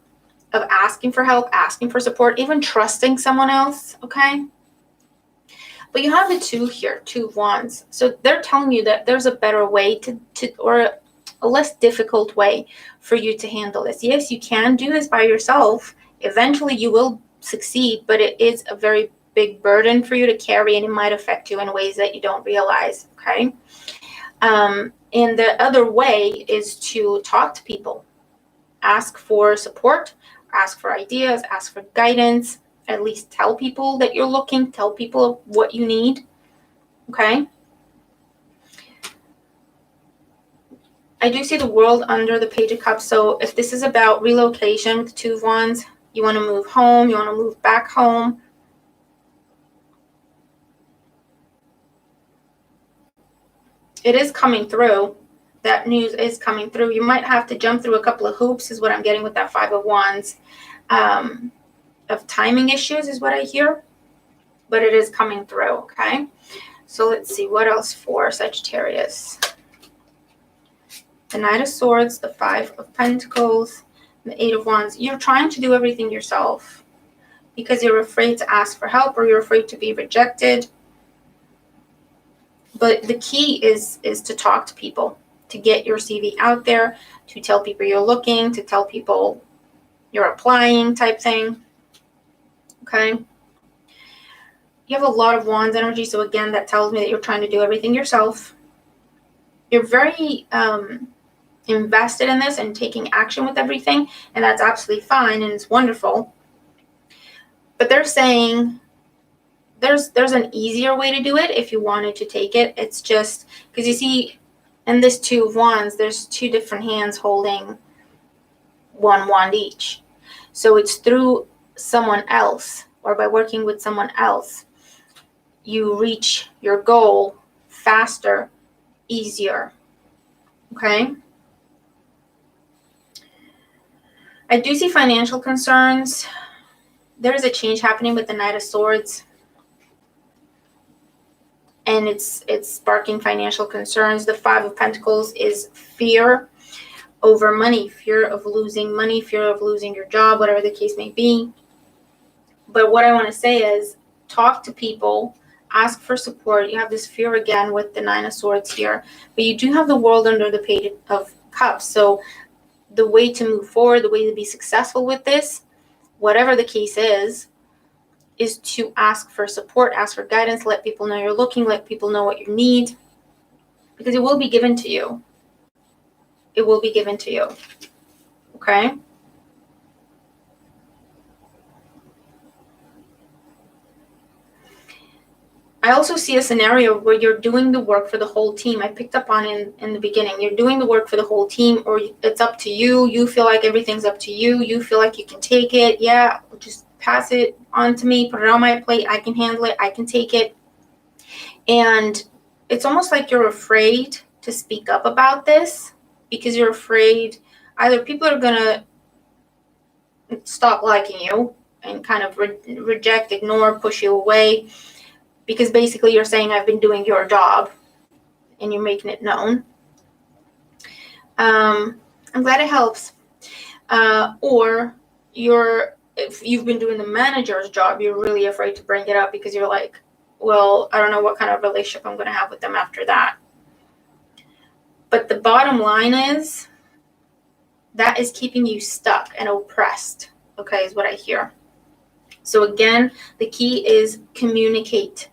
of asking for help, asking for support, even trusting someone else, okay? But you have the 2 here, 2 of Wands. So they're telling you that there's a better way or a less difficult way for you to handle this. Yes, you can do this by yourself. Eventually you will succeed, but it is a very big burden for you to carry, and it might affect you in ways that you don't realize, okay? And the other way is to talk to people, ask for support, ask for ideas, ask for guidance, at least tell people that you're looking, tell people what you need, okay? I do see the World under the Page of Cups, so if this is about relocation with the 2 of Wands, you want to move home, you want to move back home, it is coming through. That news is coming through. You might have to jump through a couple of hoops is what I'm getting with that 5 of Wands. Of timing issues is what I hear. But it is coming through, okay? So let's see. What else for Sagittarius? The Knight of Swords, the 5 of Pentacles, the 8 of Wands. You're trying to do everything yourself because you're afraid to ask for help, or you're afraid to be rejected. But the key is to talk to people, to get your CV out there, to tell people you're looking, to tell people you're applying type thing. Okay. You have a lot of Wands energy. So again, that tells me that you're trying to do everything yourself. You're very invested in this and taking action with everything. And that's absolutely fine. And it's wonderful. But they're saying there's an easier way to do it if you wanted to take it. It's just because you see in this 2 of Wands, there's 2 different hands holding 1 wand each. So it's through someone else, or by working with someone else, you reach your goal faster, easier. Okay? I do see financial concerns. There is a change happening with the Knight of Swords. And it's sparking financial concerns. The 5 of Pentacles is fear over money, fear of losing money, fear of losing your job, whatever the case may be. But what I want to say is talk to people, Ask for support. You have this fear again with the Nine of Swords here, but you do have the World under the Page of Cups. So the way to move forward, the way to be successful with this, whatever the case is to ask for support, ask for guidance, let people know you're looking, let people know what you need, because it will be given to you. It will be given to you. Okay? I also see a scenario where you're doing the work for the whole team. I picked up on in the beginning. You're doing the work for the whole team, or it's up to you. You feel like everything's up to you. You feel like you can take it. Yeah, just pass it on to me. Put it on my plate. I can handle it. I can take it. And it's almost like you're afraid to speak up about this because you're afraid either people are going to stop liking you and kind of reject, ignore, push you away. Because basically you're saying, I've been doing your job, and you're making it known. I'm glad it helps. Or if you've been doing the manager's job, you're really afraid to bring it up because you're like, well, I don't know what kind of relationship I'm going to have with them after that. But the bottom line is that is keeping you stuck and oppressed, okay, is what I hear. So again, the key is communicate.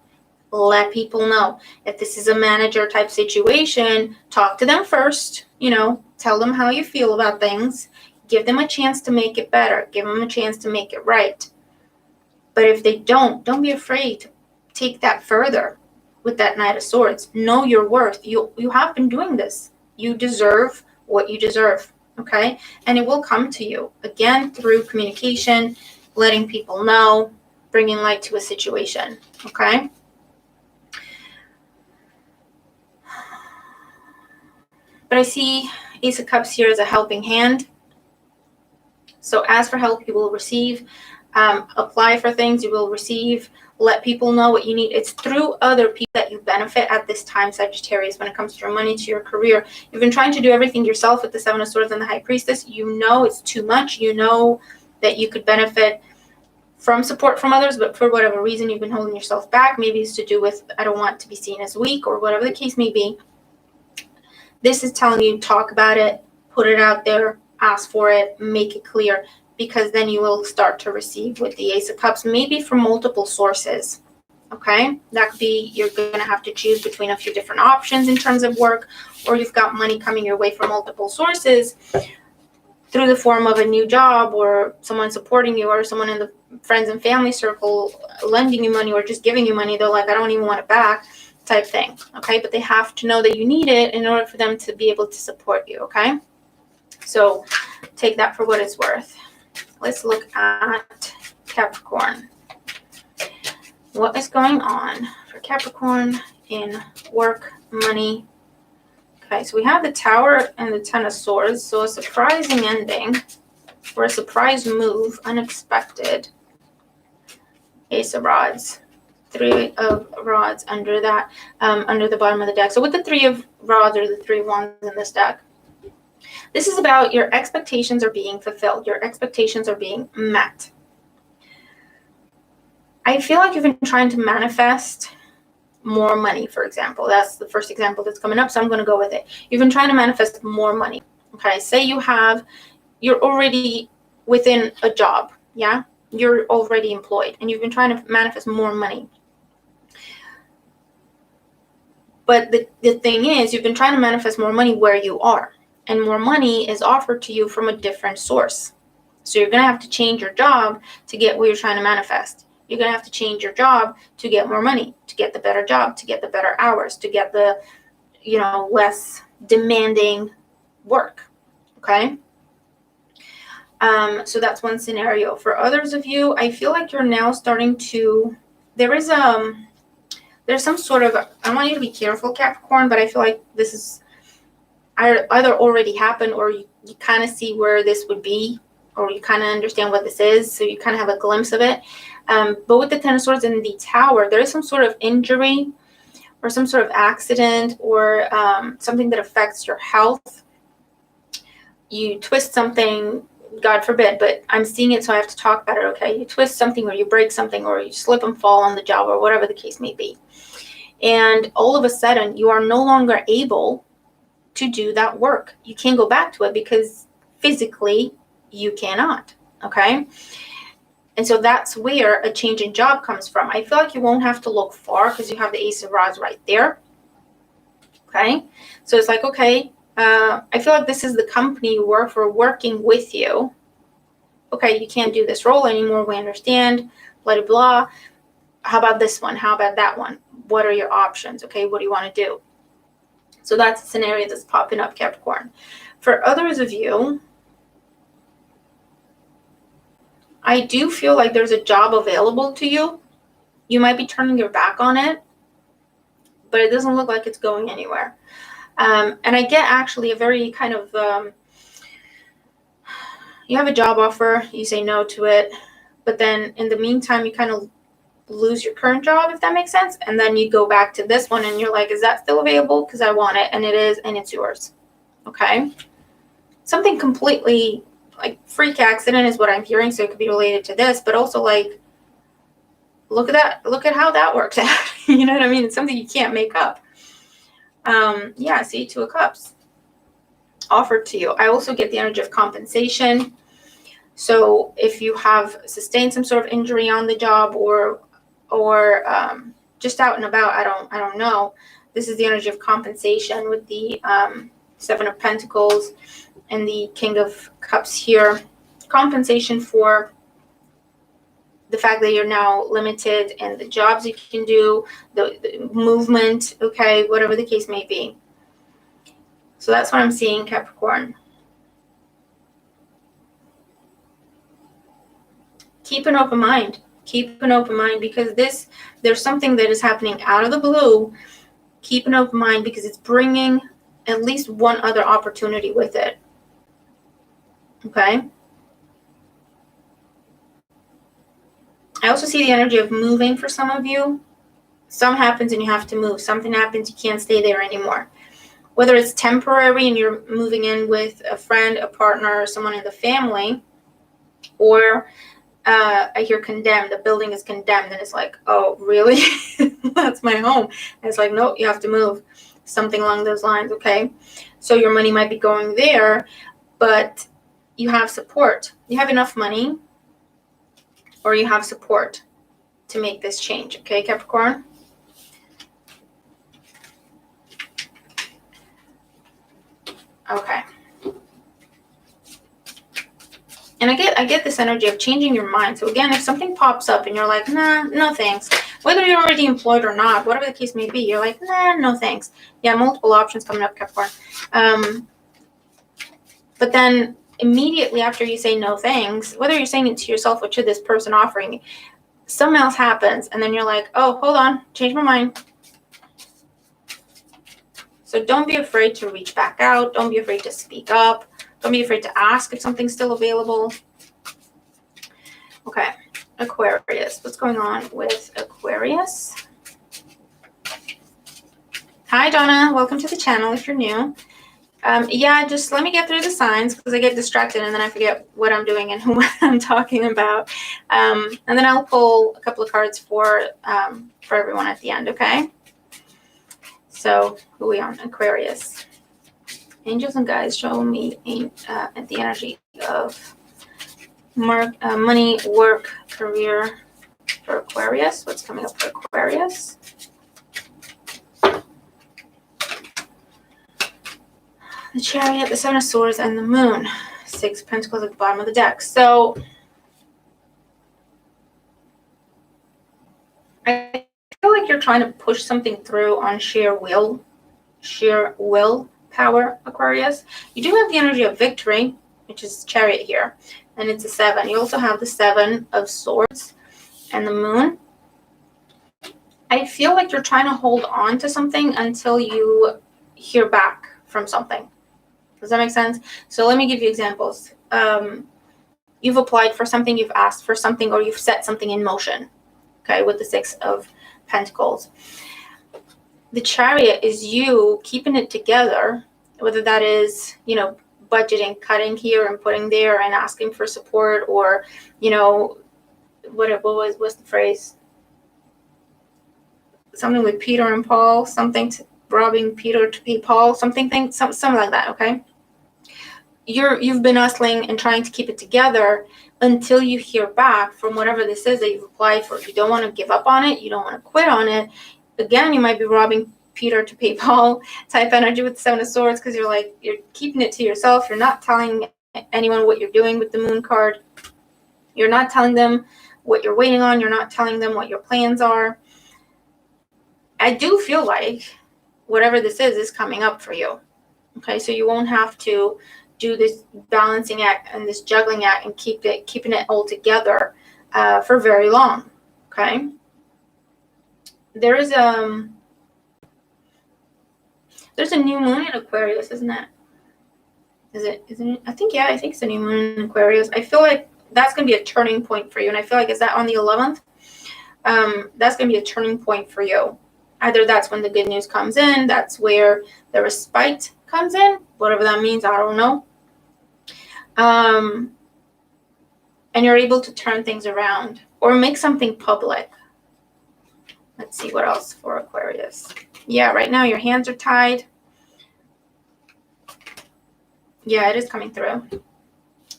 Let people know. If this is a manager type situation, talk to them first, tell them how you feel about things. Give them a chance to make it better. Give them a chance to make it right. But if they don't be afraid to take that further with that Knight of Swords. Know your worth. You have been doing this. You deserve what you deserve, okay? And it will come to you, again, through communication, letting people know, bringing light to a situation, okay? But I see Ace of Cups here as a helping hand. So ask for help, you will receive. Apply for things, you will receive. Let people know what you need. It's through other people that you benefit at this time, Sagittarius, when it comes to your money, to your career. You've been trying to do everything yourself with the Seven of Swords and the High Priestess. You know it's too much. You know that you could benefit from support from others, but for whatever reason, you've been holding yourself back. Maybe it's to do with, I don't want to be seen as weak, or whatever the case may be. This is telling you, talk about it, put it out there, ask for it, make it clear, because then you will start to receive with the Ace of Cups, maybe from multiple sources, okay? That could be you're going to have to choose between a few different options in terms of work, or you've got money coming your way from multiple sources through the form of a new job, or someone supporting you, or someone in the friends and family circle lending you money, or just giving you money. They're like, I don't even want it back, type thing, okay? But they have to know that you need it in order for them to be able to support you, okay? So take that for what it's worth. Let's look at Capricorn. What is going on for Capricorn in work, money? Okay, so we have the Tower and the Ten of Swords. So a surprising ending, or a surprise move, unexpected. Ace of Rods. Three of Rods under that, under the bottom of the deck. So with the Three of Rods, or the Three Wands in this deck, this is about your expectations are being fulfilled. Your expectations are being met. I feel like you've been trying to manifest more money, for example. That's the first example that's coming up, so I'm going to go with it. You've been trying to manifest more money. Okay, say you're already within a job, yeah? You're already employed, and you've been trying to manifest more money. But the thing is, you've been trying to manifest more money where you are. And more money is offered to you from a different source. So you're going to have to change your job to get what you're trying to manifest. You're going to have to change your job to get more money, to get the better job, to get the better hours, to get the, less demanding work. Okay? So that's one scenario. For others of you, I feel like you're now starting to, there's some sort of, I want you to be careful, Capricorn, but I feel like this is either already happened, or you kind of see where this would be, or you kind of understand what this is, so you kind of have a glimpse of it. But with the Ten of Swords and the Tower, there is some sort of injury or some sort of accident, or something that affects your health. You twist something God forbid, but I'm seeing it, so I have to talk about it, okay? You twist something or you break something or you slip and fall on the job or whatever the case may be. And all of a sudden, you are no longer able to do that work. You can't go back to it because physically you cannot, okay? And so that's where a change in job comes from. I feel like you won't have to look far because you have the Ace of Rods right there, okay? So it's like, okay, I feel like this is the company you work for working with you. Okay, you can't do this role anymore. We understand, blah, blah, blah. How about this one? How about that one? What are your options? Okay, what do you want to do? So that's a scenario that's popping up, Capricorn. For others of you, I do feel like there's a job available to you. You might be turning your back on it, but it doesn't look like it's going anywhere. And I get actually a very kind of, you have a job offer, you say no to it, but then in the meantime, you kind of lose your current job, if that makes sense. And then you go back to this one and you're like, is that still available? Because I want it, and it is, and it's yours. Okay. Something completely like freak accident is what I'm hearing. So it could be related to this, but also like, look at that. Look at how that works out. You know what I mean? It's something you can't make up. Yeah, see, Two of Cups offered to you. I also get the energy of compensation. So if you have sustained some sort of injury on the job or just out and about, I don't know. This is the energy of compensation with the Seven of Pentacles and the King of Cups here. Compensation for the fact that you're now limited in the jobs you can do, the movement, okay, whatever the case may be. So that's what I'm seeing, Capricorn. Keep an open mind. Keep an open mind because there's something that is happening out of the blue. Keep an open mind because it's bringing at least one other opportunity with it. Okay? I also see the energy of moving for some of you. Something happens and you have to move. Something happens, you can't stay there anymore. Whether it's temporary and you're moving in with a friend, a partner, or someone in the family, or I hear condemned, the building is condemned, and it's like, oh, really? That's my home. And it's like, nope, you have to move. Something along those lines, okay? So your money might be going there, but you have support. You have enough money, or you have support to make this change, okay, Capricorn? Okay. And I get this energy of changing your mind. So again, if something pops up and you're like, nah, no thanks. Whether you're already employed or not, whatever the case may be, you're like, nah, no thanks. Yeah, multiple options coming up, Capricorn. But then immediately after you say no thanks, whether you're saying it to yourself or to this person offering, something else happens. And then you're like, oh, hold on, change my mind. So don't be afraid to reach back out. Don't be afraid to speak up. Don't be afraid to ask if something's still available. Okay, Aquarius. What's going on with Aquarius? Hi, Donna. Welcome to the channel if you're new. Yeah, just let me get through the signs because I get distracted and then I forget what I'm doing and who I'm talking about. And then I'll pull a couple of cards for everyone at the end, okay? So, who are we on? Aquarius. Angels and guides show me the energy of money, work, career for Aquarius. What's coming up for Aquarius? The Chariot, the Seven of Swords, and the Moon. Six of Pentacles at the bottom of the deck. So, I feel like you're trying to push something through on sheer will power, Aquarius. You do have the energy of victory, which is Chariot here, and it's a 7. You also have the 7 of Swords and the Moon. I feel like you're trying to hold on to something until you hear back from something. Does that make sense? So let me give you examples. You've applied for something, you've asked for something, or you've set something in motion, okay, with the 6 of Pentacles. The Chariot is you keeping it together, whether that is, budgeting, cutting here and putting there and asking for support, or, you know, what's the phrase? Something with Peter and Paul, robbing Peter to pay Paul, something like that, okay? You've been hustling and trying to keep it together until you hear back from whatever this is that you've applied for. You don't want to give up on it. You don't want to quit on it. Again, you might be robbing Peter to pay Paul type energy with the Seven of Swords, because you're keeping it to yourself. You're not telling anyone what you're doing with the Moon card. You're not telling them what you're waiting on. You're not telling them what your plans are. I do feel like whatever this is coming up for you. Okay, so you won't have to do this balancing act and this juggling act and keeping it all together for very long. Okay, there's a new moon in Aquarius, isn't it? Isn't it? I think it's a new moon in Aquarius. I feel like that's going to be a turning point for you, and I feel like, is that on the 11th? That's going to be a turning point for you. Either that's when the good news comes in, that's where the respite comes in, whatever that means, I don't know. And you're able to turn things around or make something public. Let's see what else for Aquarius. Yeah, right now your hands are tied. Yeah, it is coming through.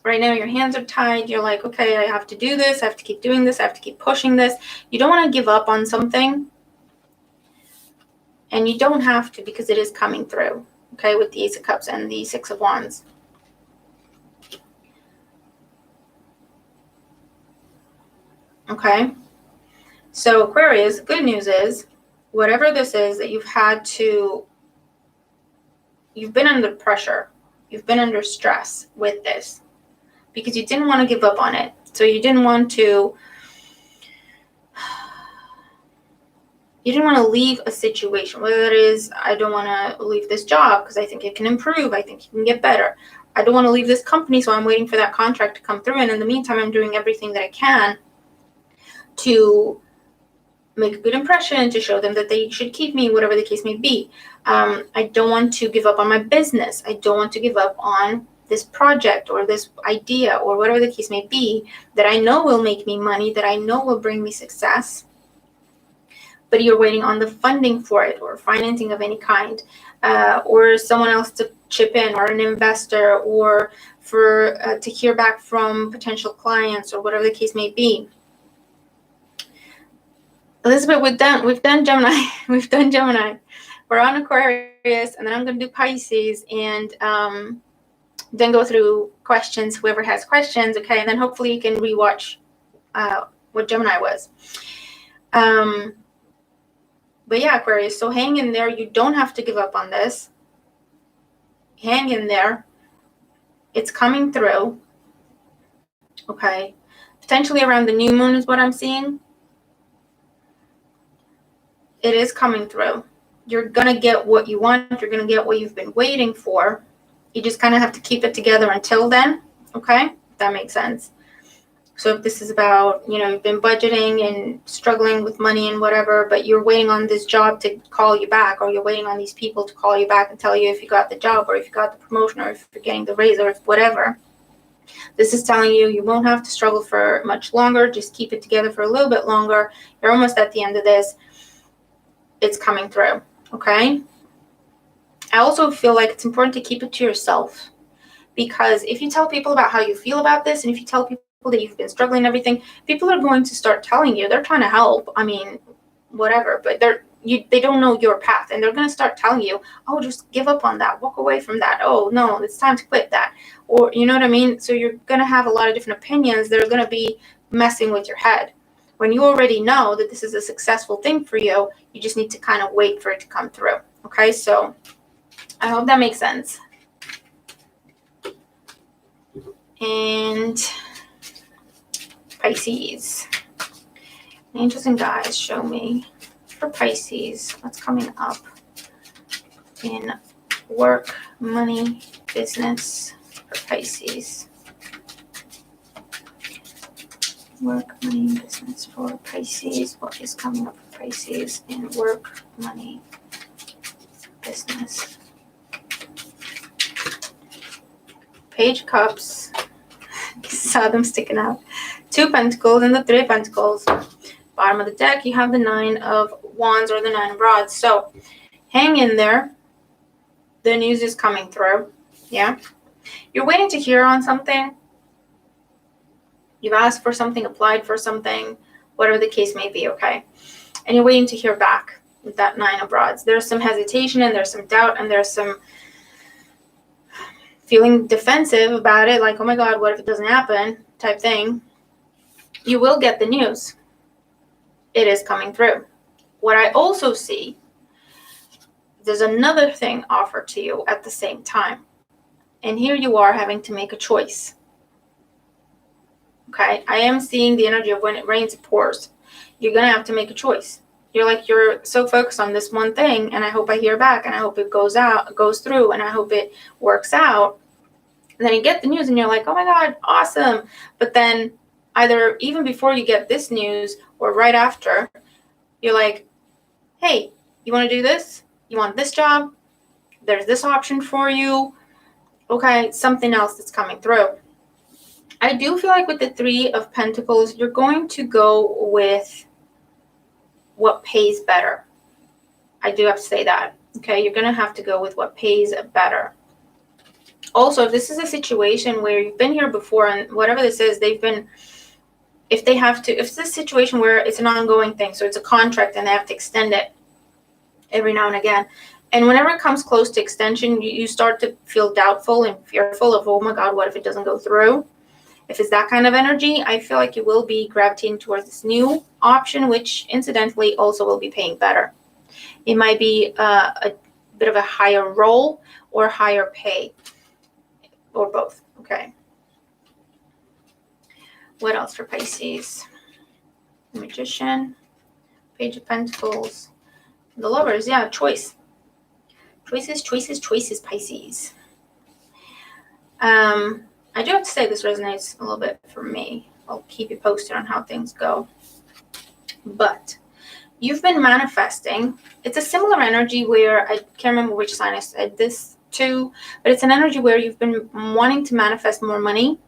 Right now your hands are tied. You're like, okay, I have to do this. I have to keep doing this. I have to keep pushing this. You don't want to give up on something. And you don't have to, because it is coming through, okay, with the Ace of Cups and the Six of Wands. Okay, so Aquarius, good news is, whatever this is that you've been under pressure, you've been under stress with this, because you didn't want to give up on it. So you didn't want to leave a situation, whether it is, I don't want to leave this job because I think it can improve, I think it can get better. I don't want to leave this company, so I'm waiting for that contract to come through, and in the meantime, I'm doing everything that I can to make a good impression, to show them that they should keep me, whatever the case may be. I don't want to give up on my business. I don't want to give up on this project or this idea or whatever the case may be that I know will make me money, that I know will bring me success. But you're waiting on the funding for it, or financing of any kind, or someone else to chip in, or an investor, or for to hear back from potential clients, or whatever the case may be. Elizabeth, we've done Gemini. We've done Gemini. We're on Aquarius, and then I'm going to do Pisces, and then go through questions, whoever has questions, okay? And then hopefully you can rewatch what Gemini was. But yeah, Aquarius, so hang in there. You don't have to give up on this. Hang in there. It's coming through. Okay. Potentially around the new moon is what I'm seeing. It is coming through. You're going to get what you want. You're going to get what you've been waiting for. You just kind of have to keep it together until then. Okay? If that makes sense. So if this is about, you've been budgeting and struggling with money and whatever, but you're waiting on this job to call you back, or you're waiting on these people to call you back and tell you if you got the job, or if you got the promotion, or if you're getting the raise, or whatever. This is telling you you won't have to struggle for much longer. Just keep it together for a little bit longer. You're almost at the end of this. It's coming through. Okay? I also feel like it's important to keep it to yourself, because if you tell people about how you feel about this, and if you tell people that you've been struggling and everything, people are going to start telling you. They're trying to help. I mean, whatever, but they don't know your path, and they're going to start telling you, oh, just give up on that, walk away from that, oh no, it's time to quit that, or you know what I mean? So you're going to have a lot of different opinions that are going to be messing with your head, when you already know that this is a successful thing for you. You just need to kind of wait for it to come through. Okay, so I hope that makes sense. And Pisces, angels and guides, show me for Pisces what's coming up in work, money, business for Pisces. Work, money, business for Pisces. What is coming up for Pisces in work, money, business? Page of Cups. Saw them sticking out. 2 of Pentacles and the 3 of Pentacles. Bottom of the deck, you have the 9 of Wands or the 9 of Rods. So hang in there. The news is coming through. Yeah. You're waiting to hear on something. You've asked for something, applied for something, whatever the case may be, okay? And you're waiting to hear back with that 9 of Rods. There's some hesitation and there's some doubt and there's some feeling defensive about it, like, oh my God, what if it doesn't happen type thing. You will get the news. It is coming through. What I also see, there's another thing offered to you at the same time. And here you are having to make a choice. Okay, I am seeing the energy of when it rains, it pours. You're going to have to make a choice. You're so focused on this one thing, and I hope I hear back, and I hope it goes through, and I hope it works out. And then you get the news, and you're like, oh my God, awesome. But then either even before you get this news or right after, you're like, hey, you want to do this? You want this job? There's this option for you. Okay, something else that's coming through. I do feel like with the 3 of Pentacles, you're going to go with what pays better. I do have to say that. Okay, you're going to have to go with what pays better. Also, if this is a situation where you've been here before and whatever this is, if it's a situation where it's an ongoing thing, so it's a contract and they have to extend it every now and again. And whenever it comes close to extension, you start to feel doubtful and fearful of, oh my God, what if it doesn't go through? If it's that kind of energy, I feel like you will be gravitating towards this new option, which incidentally also will be paying better. It might be a bit of a higher role or higher pay, or both. Okay. What else for Pisces? The Magician, Page of Pentacles, the Lovers. Yeah, choice. Choices, Pisces. I do have to say this resonates a little bit for me. I'll keep you posted on how things go. But you've been manifesting. It's a similar energy where I can't remember which sign I said this to, but it's an energy where you've been wanting to manifest more money,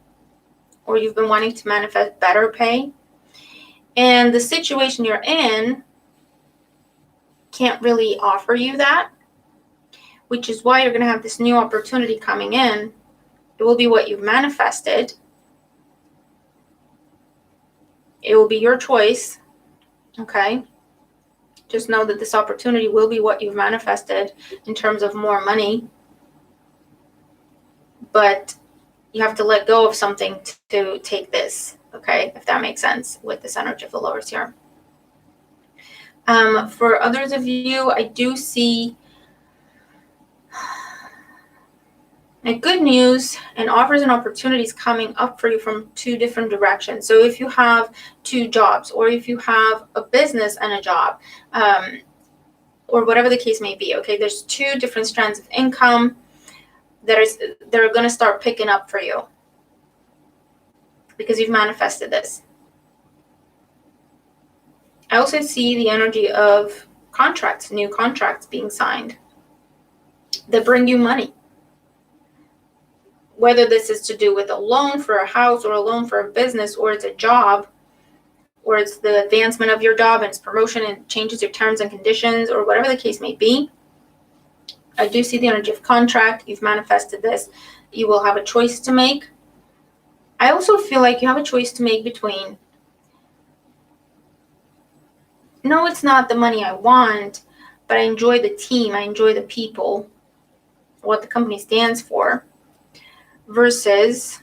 or you've been wanting to manifest better pay. And the situation you're in can't really offer you that, which is why you're going to have this new opportunity coming in. It will be what you've manifested. It will be your choice. Okay? Just know that this opportunity will be what you've manifested in terms of more money. But you have to let go of something to take this. Okay? If that makes sense with this energy of the Lovers here. For others of you, I do see good news and offers and opportunities coming up for you from 2 different directions. So if you have 2 jobs, or if you have a business and a job, or whatever the case may be, okay, there's 2 different strands of income that are going to start picking up for you because you've manifested this. I also see the energy of contracts, new contracts being signed that bring you money. Whether this is to do with a loan for a house, or a loan for a business, or it's a job, or it's the advancement of your job and it's promotion and changes your terms and conditions, or whatever the case may be. I do see the energy of contract. You've manifested this. You will have a choice to make. I also feel like you have a choice to make between, no, it's not the money I want, but I enjoy the team. I enjoy the people, what the company stands for. Versus,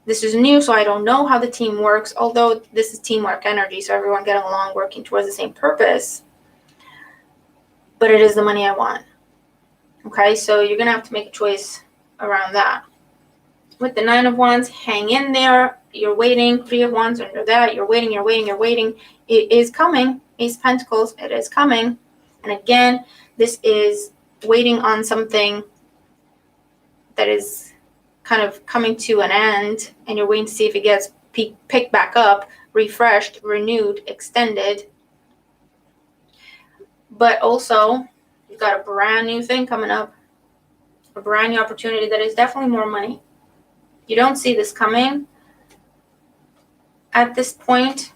this is new, so I don't know how the team works, although this is teamwork energy, so everyone getting along, working towards the same purpose. But it is the money I want. Okay, so you're going to have to make a choice around that. With the 9 of Wands, hang in there. You're waiting. 3 of Wands under that. You're waiting. It is coming. Ace of Pentacles, it is coming. And again, this is waiting on something that is kind of coming to an end, and you're waiting to see if it gets picked back up, refreshed, renewed, extended. But also, got a brand new thing coming up, a brand new opportunity that is definitely more money. You don't see this coming at this point,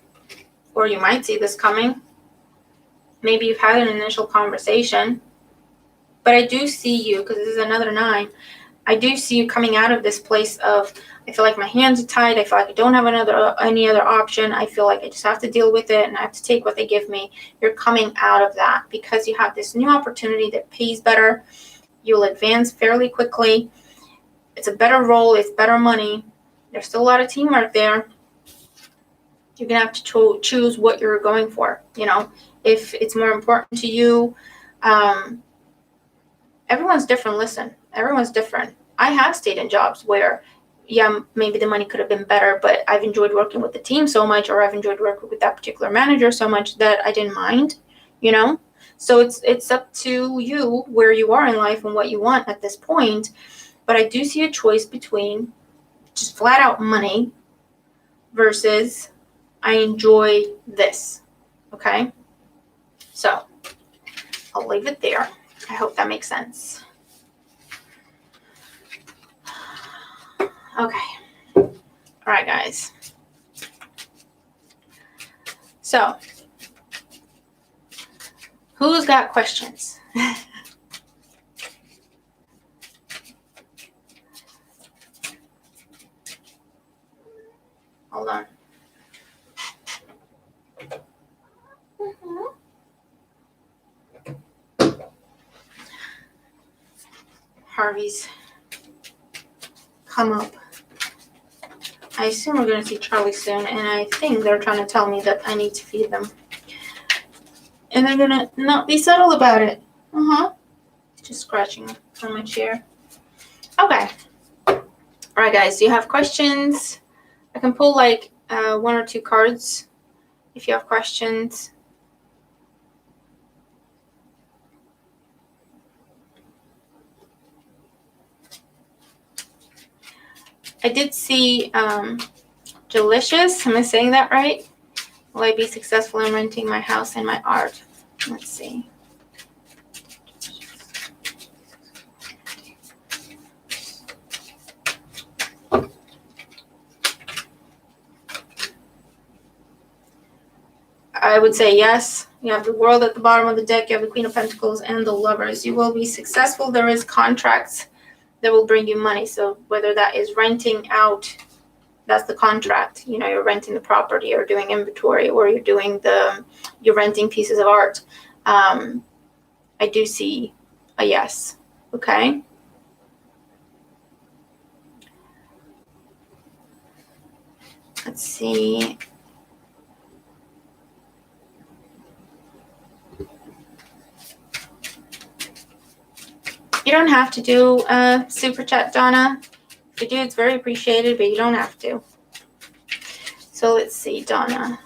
or you might see this coming. Maybe you've had an initial conversation, but I do see you, because this is another 9. I do see you coming out of this place of, I feel like my hands are tied. I feel like I don't have any other option. I feel like I just have to deal with it and I have to take what they give me. You're coming out of that because you have this new opportunity that pays better. You'll advance fairly quickly. It's a better role. It's better money. There's still a lot of teamwork there. You're going to have to choose what you're going for. You know, if it's more important to you, everyone's different. Listen, everyone's different. I have stayed in jobs where, yeah, maybe the money could have been better, but I've enjoyed working with the team so much, or I've enjoyed working with that particular manager so much that I didn't mind, you know? So it's up to you where you are in life and what you want at this point. But I do see a choice between just flat out money versus I enjoy this, okay? So I'll leave it there. I hope that makes sense. Okay. All right, guys. So, who's got questions? Hold on. Harvey's come up. I assume we're going to see Charlie soon, and I think they're trying to tell me that I need to feed them. And they're going to not be subtle about it. Just scratching on my chair. Okay. All right, guys. Do you have questions? I can pull like 1 or 2 cards if you have questions. I did see Delicious. Am I saying that right? Will I be successful in renting my house and my art? Let's see. I would say yes. You have the World at the bottom of the deck. You have the Queen of Pentacles and the Lovers. You will be successful. There is contracts that will bring you money. So whether that is renting out, that's the contract. You know, you're renting the property or doing inventory, or you're renting pieces of art. I do see a yes. Okay. Let's see. You don't have to do a super chat, Donna. If you do, it's very appreciated, but you don't have to. So let's see, Donna.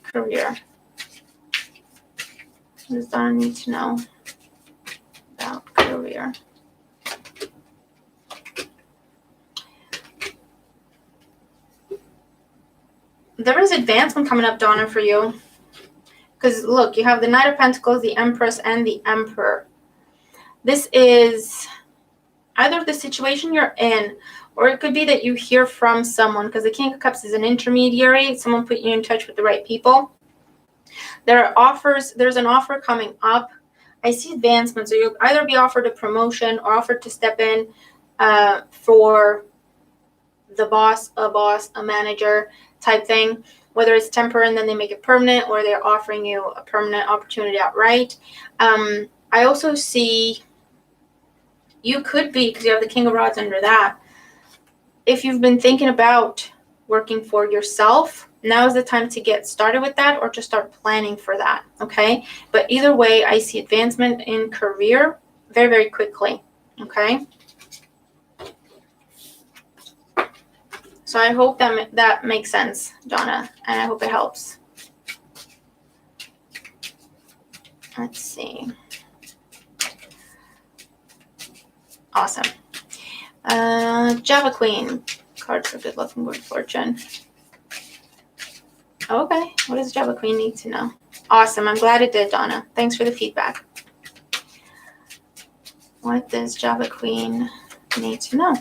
Career. What does Donna need to know about career? There is advancement coming up, Donna, for you. Because look, you have the Knight of Pentacles, the Empress, and the Emperor. This is either the situation you're in, or it could be that you hear from someone, because the King of Cups is an intermediary. Someone put you in touch with the right people. There are offers. There's an offer coming up. I see advancement. So you'll either be offered a promotion or offered to step in for the boss, a manager type thing. Whether it's temporary and then they make it permanent, or they're offering you a permanent opportunity outright. I also see you could be, because you have the King of Rods under that, if you've been thinking about working for yourself, now is the time to get started with that, or to start planning for that, okay? But either way, I see advancement in career very, very quickly, okay? So I hope that makes sense, Donna, and I hope it helps. Let's see. Awesome. Java Queen. Cards for good luck and good fortune. Okay. What does Java Queen need to know? Awesome. I'm glad it did, Donna. Thanks for the feedback. What does Java Queen need to know?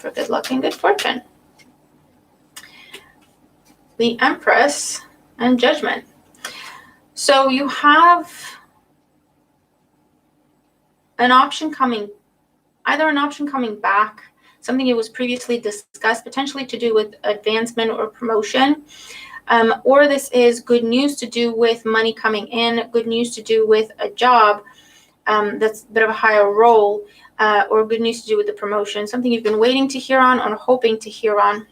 for good luck and good fortune. The Empress and Judgment. So you have an option coming, either an option coming back, something that was previously discussed, potentially to do with advancement or promotion, or this is good news to do with money coming in, good news to do with a job that's a bit of a higher role, or good news to do with the promotion, something you've been waiting to hear on or hoping to hear on.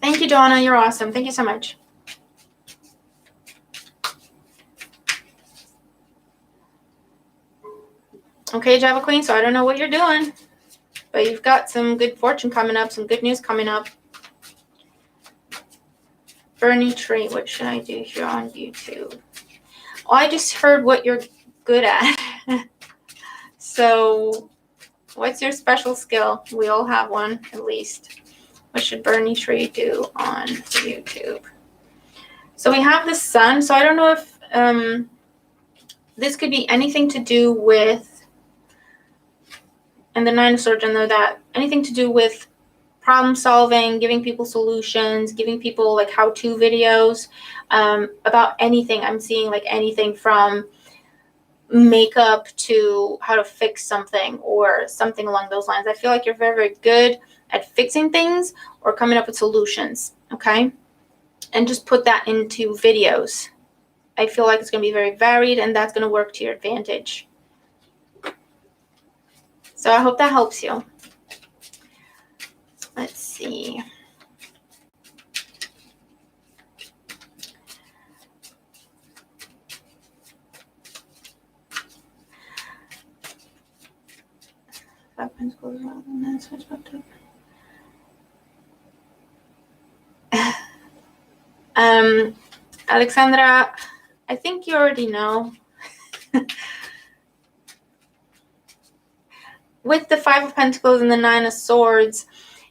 Thank you, Donna. You're awesome. Thank you so much. Okay, Java Queen, so I don't know what you're doing, but you've got some good fortune coming up, some good news coming up. Bernie Tree, what should I do here on YouTube? Oh, I just heard what you're good at. So what's your special skill? We all have one, at least. What should Bernie Tree do on YouTube? So we have the Sun. So I don't know if this could be anything to do with, and the Nine of Swords, I know that, anything to do with problem solving, giving people solutions, giving people like how-to videos about anything. I'm seeing like anything from makeup to how to fix something or something along those lines. I feel like you're very, very good at fixing things or coming up with solutions, okay? And just put that into videos. I feel like it's going to be very varied, and that's going to work to your advantage. So I hope that helps you. Let's see. Alexandra, I think you already know. With the Five of Pentacles and the Nine of Swords,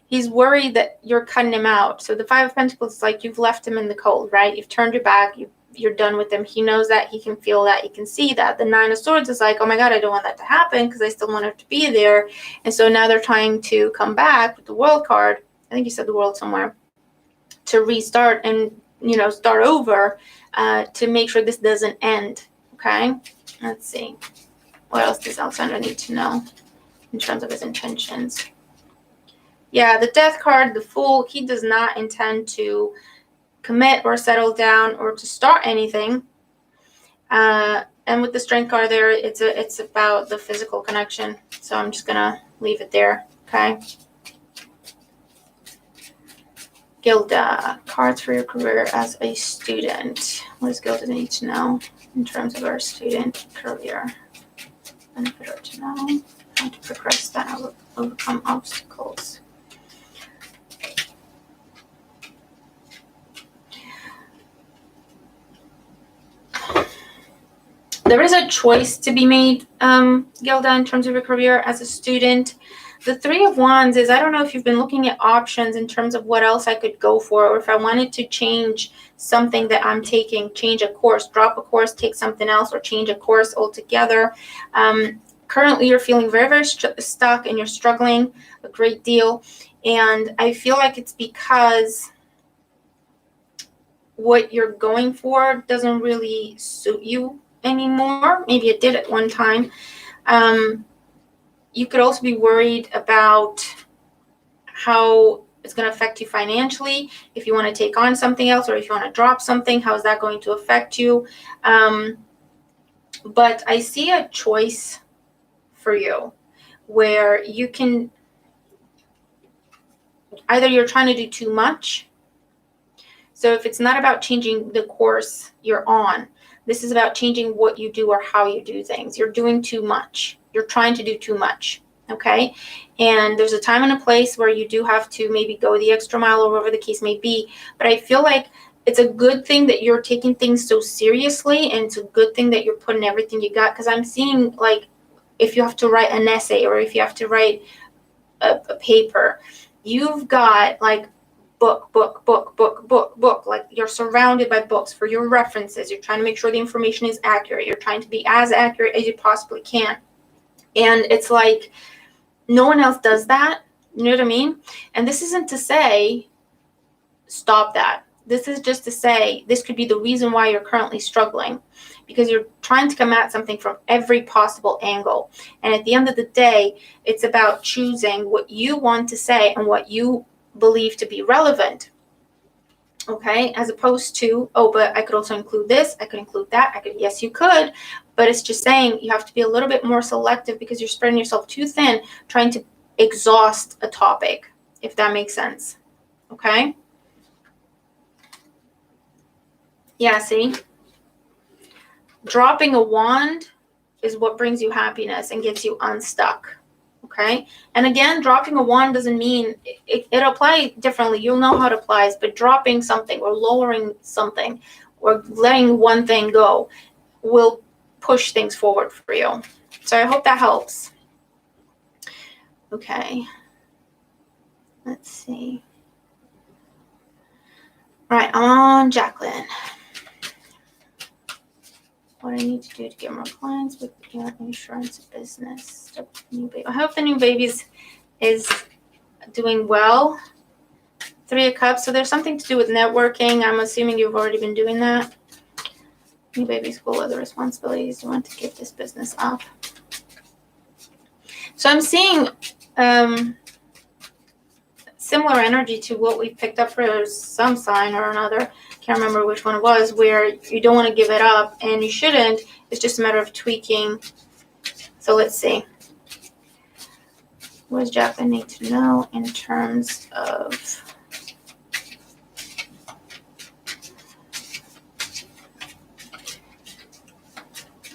he's worried that you're cutting him out. So the Five of Pentacles is like you've left him in the cold, right? You've turned your back. You're done with him. He knows that. He can feel that. He can see that. The Nine of Swords is like, oh my God, I don't want that to happen because I still want her to be there. And so now they're trying to come back with the World card. I think you said the World somewhere. To restart and, you know, start over to make sure this doesn't end. Okay? Let's see. What else does Alexandra need to know in terms of his intentions? Yeah, the Death card, the Fool, he does not intend to commit or settle down or to start anything. And with the Strength card there, it's about the physical connection. So I'm just going to leave it there, okay? Gilda, cards for your career as a student. What does Gilda need to know in terms of her student career? Benefit her to know how to progress that, overcome obstacles. There is a choice to be made, Gilda, in terms of your career as a student. The Three of Wands is, I don't know if you've been looking at options in terms of what else I could go for, or if I wanted to change something that I'm taking, change a course, drop a course, take something else, or change a course altogether. Currently, you're feeling very, very stuck and you're struggling a great deal. And I feel like it's because what you're going for doesn't really suit you anymore. Maybe it did at one time. You could also be worried about how it's going to affect you financially. If you want to take on something else, or if you want to drop something, how is that going to affect you? But I see a choice for you where you can, either you're trying to do too much. So if it's not about changing the course you're on, this is about changing what you do or how you do things. You're doing too much. You're trying to do too much, okay? And there's a time and a place where you do have to maybe go the extra mile or whatever the case may be. But I feel like it's a good thing that you're taking things so seriously, and it's a good thing that you're putting everything you got. Because I'm seeing, like, if you have to write an essay or if you have to write a paper, you've got, like, book. Like, you're surrounded by books for your references. You're trying to make sure the information is accurate. You're trying to be as accurate as you possibly can. And it's like no one else does that, You know what I mean? And this isn't to say stop that. This is just to say this could be the reason why you're currently struggling, because you're trying to come at something from every possible angle. And at the end of the day, it's about choosing what you want to say and what you believe to be relevant. Okay, as opposed to, oh, but I could also include this, I could include that, I could, yes, you could, but it's just saying you have to be a little bit more selective because you're spreading yourself too thin, trying to exhaust a topic, if that makes sense. Okay. Yeah, see? Dropping a wand is what brings you happiness and gets you unstuck. Okay? And again, dropping a wand doesn't mean it'll apply differently. You'll know how it applies, but dropping something or lowering something or letting one thing go will push things forward for you. So I hope that helps. Okay. Let's see. All right, on Jacqueline. What I need to do to get more clients with your insurance business. I hope the new baby is doing well. 3 of Cups. So there's something to do with networking. I'm assuming you've already been doing that. New baby school, other responsibilities. You want to give this business up. So I'm seeing similar energy to what we picked up for some sign or another. Can't remember which one it was, where you don't want to give it up and you shouldn't. It's just a matter of tweaking. So let's see. What does Jacqueline need to know in terms of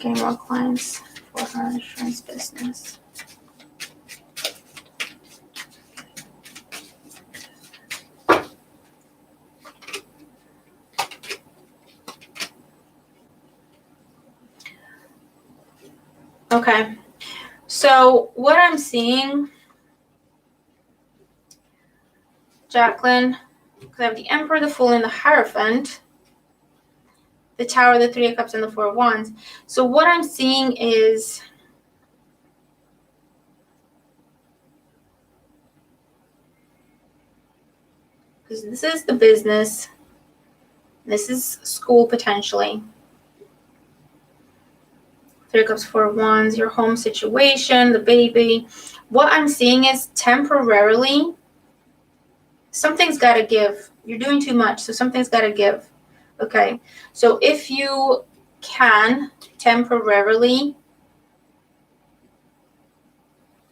getting more clients for her insurance business? Okay, so what I'm seeing, Jacqueline, because I have the Emperor, the Fool, and the Hierophant, the Tower, the 3 of Cups, and the 4 of Wands. So what I'm seeing is because this is the business, this is school potentially. 3 of Cups, 4 of Wands, your home situation, the baby. What I'm seeing is temporarily, something's got to give. You're doing too much, so something's got to give. Okay, so if you can temporarily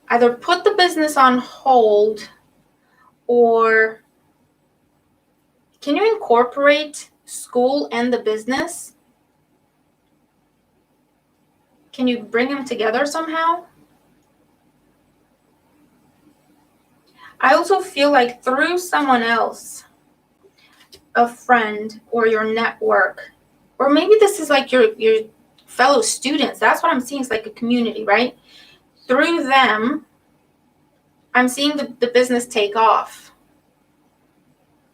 either put the business on hold, or can you incorporate school and the business? Can you bring them together somehow? I also feel like through someone else, a friend or your network, or maybe this is like your fellow students. That's what I'm seeing. It's like a community, right? Through them, I'm seeing the business take off.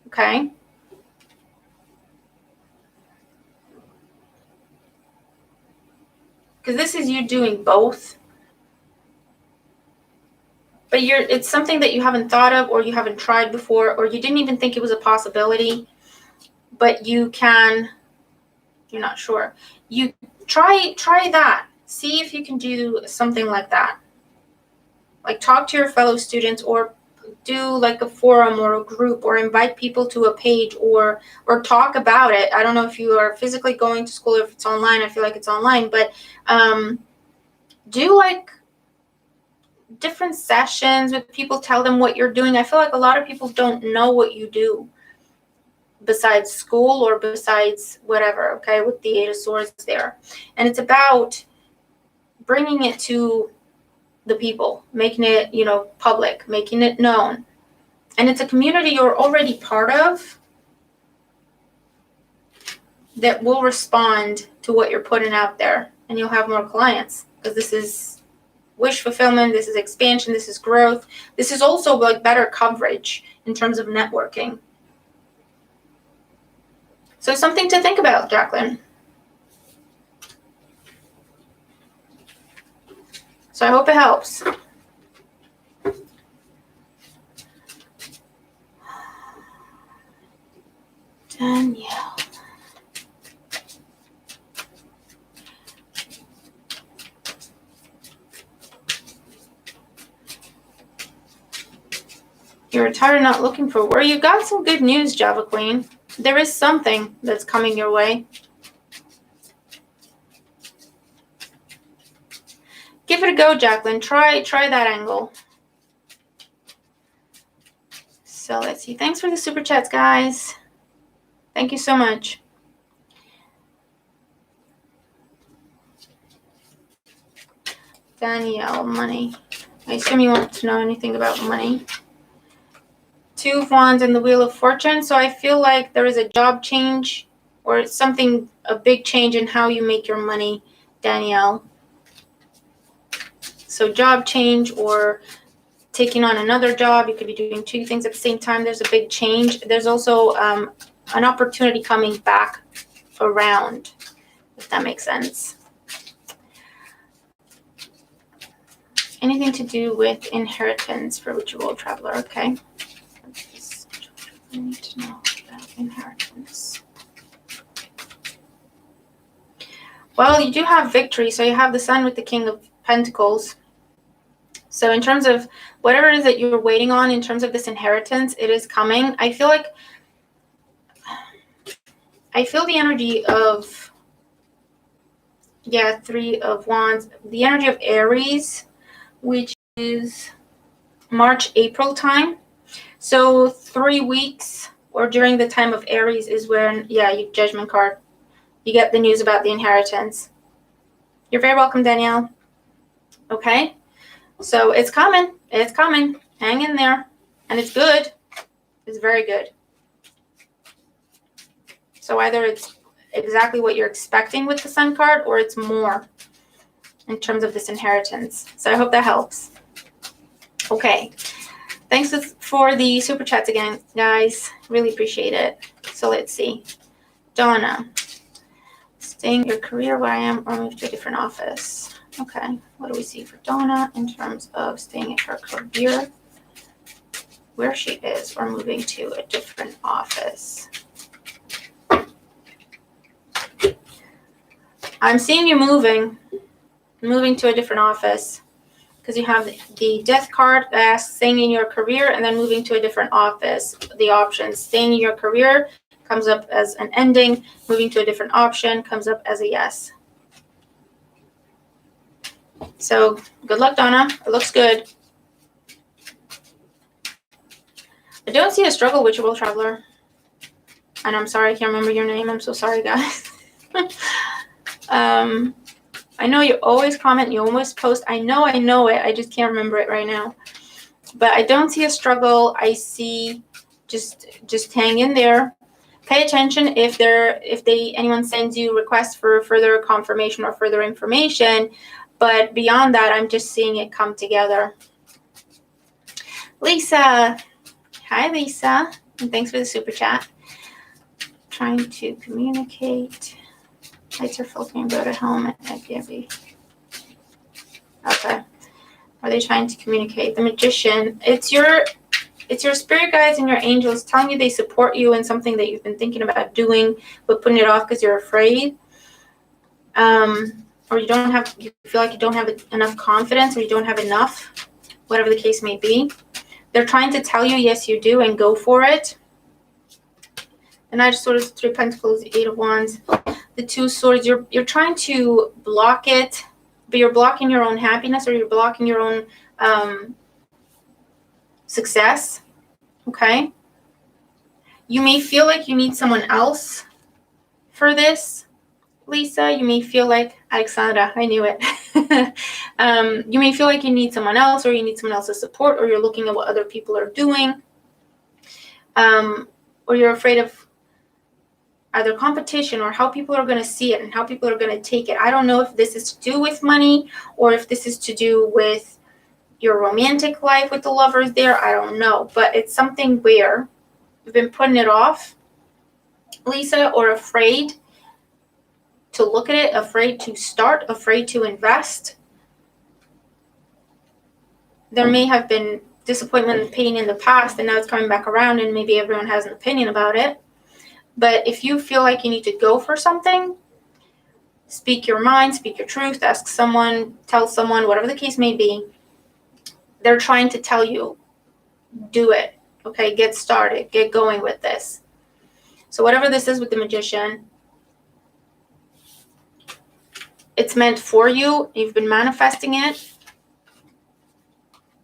Okay? Because this is you doing both. But it's something that you haven't thought of, or you haven't tried before, or you didn't even think it was a possibility. But you can, you're not sure. You try that. See if you can do something like that. Like talk to your fellow students, or do like a forum or a group, or invite people to a page, or talk about it. I don't know if you are physically going to school, if it's online. I feel like it's online, but do like different sessions with people. Tell them what you're doing. I feel like a lot of people don't know what you do besides school or besides whatever. Okay, with the 8 of Swords there, and it's about bringing it to the people, making it, public, making it known. And it's a community you're already part of that will respond to what you're putting out there, and you'll have more clients, because this is wish fulfillment, this is expansion, this is growth. This is also like better coverage in terms of networking. So something to think about, Jacqueline. So I hope it helps. You're tired of not looking for work. You got some good news, Java Queen. There is something that's coming your way. Give it a go, Jacqueline. Try that angle. So let's see. Thanks for the super chats, guys. Thank you so much. Danielle, money. I assume you want to know anything about money. Two of Wands and the Wheel of Fortune. So I feel like there is a job change or something, a big change in how you make your money, Danielle. So job change or taking on another job. You could be doing two things at the same time. There's a big change. There's also an opportunity coming back around, if that makes sense. Anything to do with inheritance for Ritual Traveler, okay? I need to know about inheritance. Well, you do have victory. So you have the Sun with the King of Pentacles. So in terms of whatever it is that you're waiting on, in terms of this inheritance, it is coming. I feel the energy of, Three of Wands, the energy of Aries, which is March, April time. So 3 weeks or during the time of Aries is when, you Judgment card. You get the news about the inheritance. You're very welcome, Danielle. Okay. So it's coming. It's coming. Hang in there. And it's good. It's very good. So either it's exactly what you're expecting with the Sun card or it's more in terms of this inheritance. So I hope that helps. Okay. Thanks for the super chats again, guys. Really appreciate it. So let's see. Donna. Staying in your career where I am or move to a different office. Okay. What do we see for Donna in terms of staying in her career where she is or moving to a different office? I'm seeing you moving to a different office because you have the Death card that asks staying in your career and then moving to a different office. The options staying in your career comes up as an ending, moving to a different option comes up as a yes. So good luck, Donna. It looks good. I don't see a struggle with Ritual Traveler. And I'm sorry, I can't remember your name. I'm so sorry, guys. I know you always comment, you always post. I know it. I just can't remember it right now. But I don't see a struggle. I see just hang in there. Pay attention if anyone sends you requests for further confirmation or further information. But beyond that, I'm just seeing it come together. Lisa. Hi, Lisa. And thanks for the super chat. Trying to communicate. Lights are flickering, go to home at Gabby. Okay. Are they trying to communicate? The Magician. It's your spirit guides and your angels telling you they support you in something that you've been thinking about doing, but putting it off because you're afraid. Or you feel like you don't have enough confidence, or you don't have enough, whatever the case may be. They're trying to tell you, yes, you do, and go for it. And I just sort of Three of Pentacles, Eight of Wands, the Two Swords. You're trying to block it, but you're blocking your own happiness, or you're blocking your own success. Okay. You may feel like you need someone else for this, Lisa. You may feel like Alexandra. I knew it. You may feel like you need someone else, or you need someone else's support, or you're looking at what other people are doing, or you're afraid of either competition or how people are going to see it and how people are going to take it. I don't know if this is to do with money or if this is to do with your romantic life with the lovers there. I don't know. But it's something where you've been putting it off, Lisa, or afraid to look at it, afraid to start, afraid to invest. There may have been disappointment and pain in the past, and now it's coming back around, and maybe everyone has an opinion about it. But if you feel like you need to go for something, speak your mind, speak your truth, ask someone, tell someone, whatever the case may be. They're trying to tell you, do it. Okay, get started, get going with this. So whatever this is with the Magician, it's meant for you. You've been manifesting it.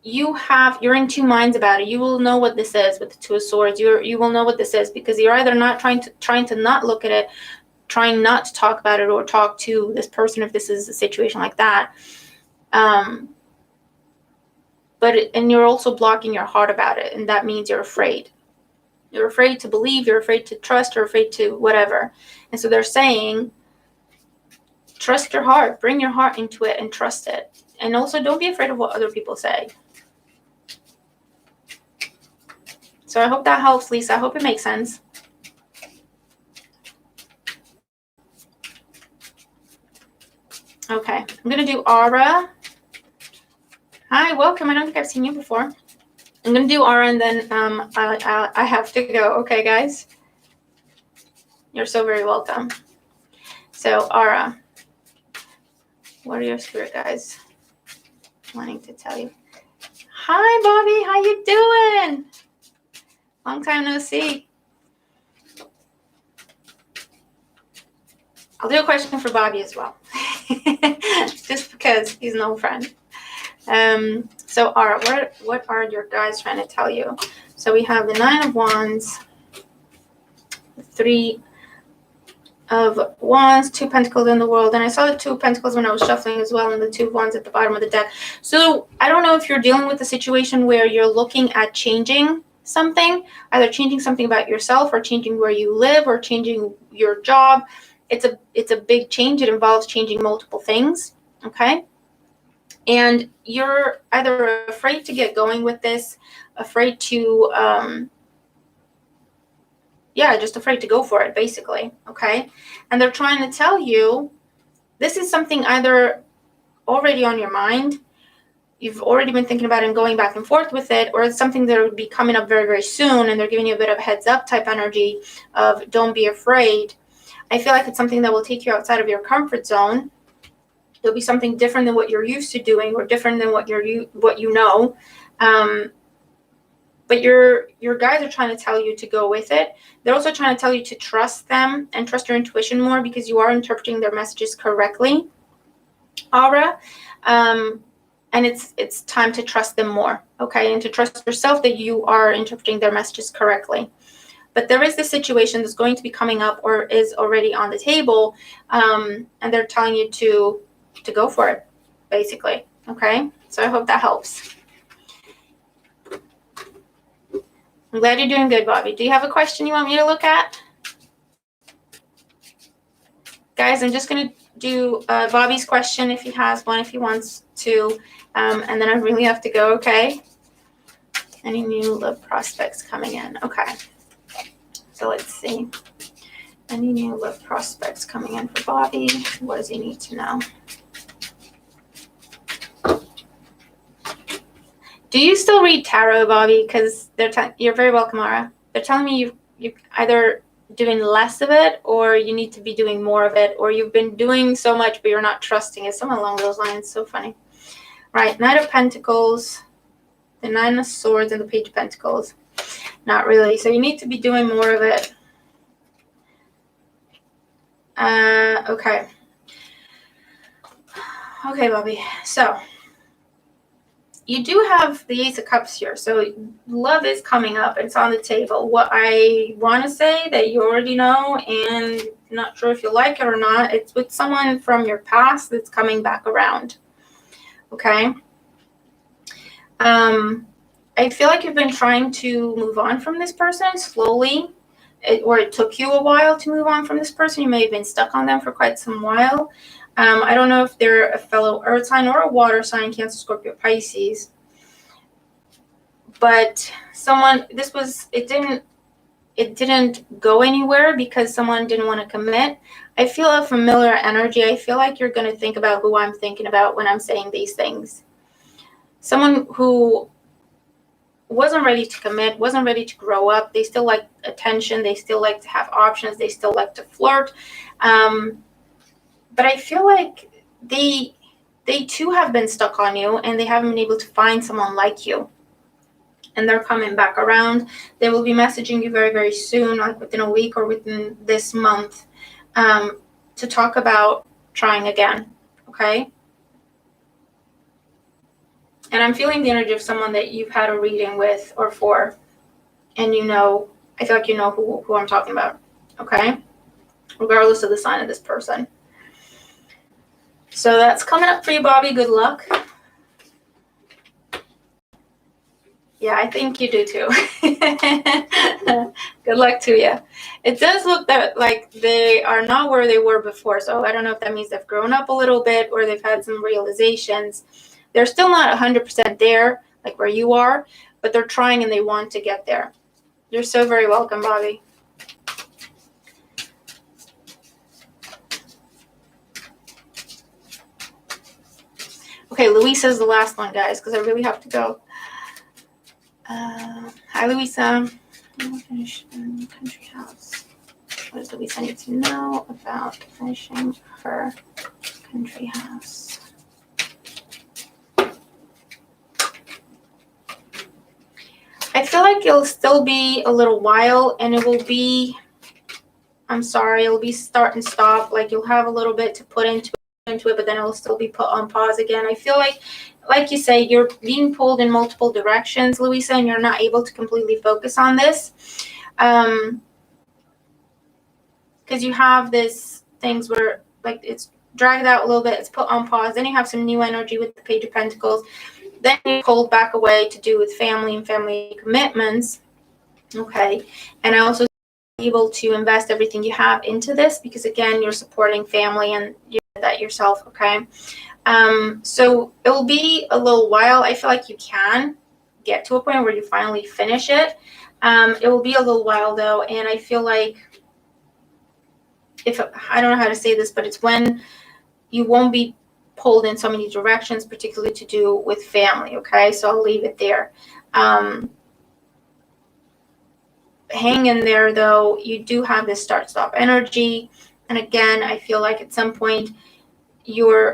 You're in two minds about it. You will know what this is with the Two of Swords. You will know what this is, because you're either not trying to not look at it, trying not to talk about it or talk to this person if this is a situation like that. And you're also blocking your heart about it, and that means you're afraid. You're afraid to believe, you're afraid to trust, or afraid to whatever. And so they're saying, trust your heart, bring your heart into it and trust it. And also don't be afraid of what other people say. So I hope that helps, Lisa. I hope it makes sense. Okay, I'm going to do Aura. Hi, welcome. I don't think I've seen you before. I'm going to do Aura, and then I have to go. Okay, guys? You're so very welcome. So, Aura, what are your spirit guides wanting to tell you? Hi, Bobby. How you doing? Long time no see. I'll do a question for Bobby as well. Just because he's an old friend. So Aura, what are your guides trying to tell you? So we have the Nine of Wands, the Three of Wands, Two Pentacles in the World, and I saw the Two of Pentacles when I was shuffling as well, and the Two of Wands at the bottom of the deck. So I don't know if you're dealing with a situation where you're looking at changing something, either changing something about yourself, or changing where you live, or changing your job. It's a big change. It involves changing multiple things. Okay. And you're either afraid to get going with this, afraid to, just afraid to go for it, basically. Okay. And they're trying to tell you this is something either already on your mind, you've already been thinking about it and going back and forth with it, or it's something that would be coming up very, very soon, and they're giving you a bit of heads up type energy of don't be afraid. I feel like it's something that will take you outside of your comfort zone. There'll be something different than what you're used to doing, or different than what you know. But your guides are trying to tell you to go with it. They're also trying to tell you to trust them and trust your intuition more, because you are interpreting their messages correctly, Aura. And it's time to trust them more, okay? And to trust yourself that you are interpreting their messages correctly. But there is this situation that's going to be coming up, or is already on the table, and they're telling you to go for it, basically, okay? So I hope that helps. I'm glad you're doing good, Bobby. Do you have a question you want me to look at? Guys, I'm just going to do Bobby's question if he has one, if he wants to, and then I really have to go, okay? Any new love prospects coming in? Okay. So let's see. Any new love prospects coming in for Bobby? What does he need to know? Do you still read tarot, Bobby? Because you're very welcome, Mara. They're telling me you either doing less of it, or you need to be doing more of it, or you've been doing so much but you're not trusting it. Something along those lines. So funny. Right. Knight of Pentacles, the Nine of Swords, and the Page of Pentacles. Not really. So you need to be doing more of it. Okay. Okay, Bobby. So you do have the Ace of Cups here. So love is coming up. It's on the table. What I want to say that you already know, and not sure if you like it or not, it's with someone from your past that's coming back around. Okay. I feel like you've been trying to move on from this person slowly, or it took you a while to move on from this person. You may have been stuck on them for quite some while. I don't know if they're a fellow earth sign or a water sign, Cancer, Scorpio, Pisces. But it didn't go anywhere because someone didn't want to commit. I feel a familiar energy. I feel like you're going to think about who I'm thinking about when I'm saying these things. Someone who wasn't ready to commit, wasn't ready to grow up. They still like attention. They still like to have options. They still like to flirt. But I feel like they too have been stuck on you, and they haven't been able to find someone like you. and they're coming back around. They will be messaging you very, very soon, like within a week or within this month, to talk about trying again, okay? And I'm feeling the energy of someone that you've had a reading with or for, and you know, I feel like you know who I'm talking about, okay? Regardless of the sign of this person. So that's coming up for you, Bobby. Good luck. Yeah, I think you do too. Good luck to you. It does look that like they are not where they were before. So I don't know if that means they've grown up a little bit or they've had some realizations. They're still not 100% there, like where you are, but they're trying and they want to get there. You're so very welcome, Bobby. Okay, Louisa's the last one, guys, because I really have to go. Hi, Louisa. Country house. What does Louisa need to know about finishing her country house? I feel like it'll still be a little while, and it will be, I'm sorry, it'll be start and stop. Like you'll have a little bit to put into it, but then it'll still be put on pause again. I feel like you say, you're being pulled in multiple directions, Louisa, and you're not able to completely focus on this. Because you have this things where like it's dragged out a little bit, it's put on pause, then you have some new energy with the Page of Pentacles, then you pulled back away to do with family and family commitments, okay? And I also able to invest everything you have into this because again, you're supporting family and you did that yourself, okay? So it will be a little while. I feel like you can get to a point where you finally finish it. It will be a little while though, and I feel like I don't know how to say this, but it's when you won't be pulled in so many directions, particularly to do with family, okay? So I'll leave it there. Hang in there though. You do have this start-stop energy, and again, I feel like at some point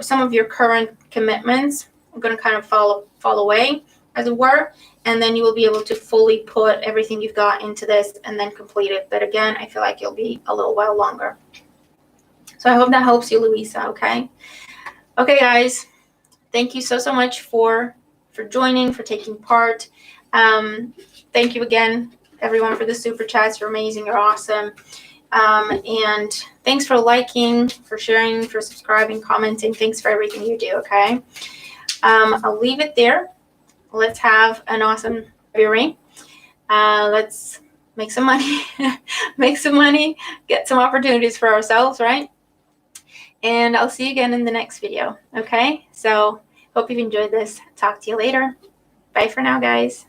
some of your current commitments are going to kind of fall away, as it were, and then you will be able to fully put everything you've got into this and then complete it. But again, I feel like you'll be a little while longer. So I hope that helps you, Louisa, okay? Okay, guys, thank you so much for joining, for taking part. Thank you again, everyone, for the super chats. You're amazing. You're awesome. And thanks for liking, for sharing, for subscribing, commenting. Thanks for everything you do, okay? I'll leave it there. Let's have an awesome February. Let's make some money, make some money, get some opportunities for ourselves, right? And I'll see you again in the next video, okay? So hope you've enjoyed this. Talk to you later. Bye for now, guys.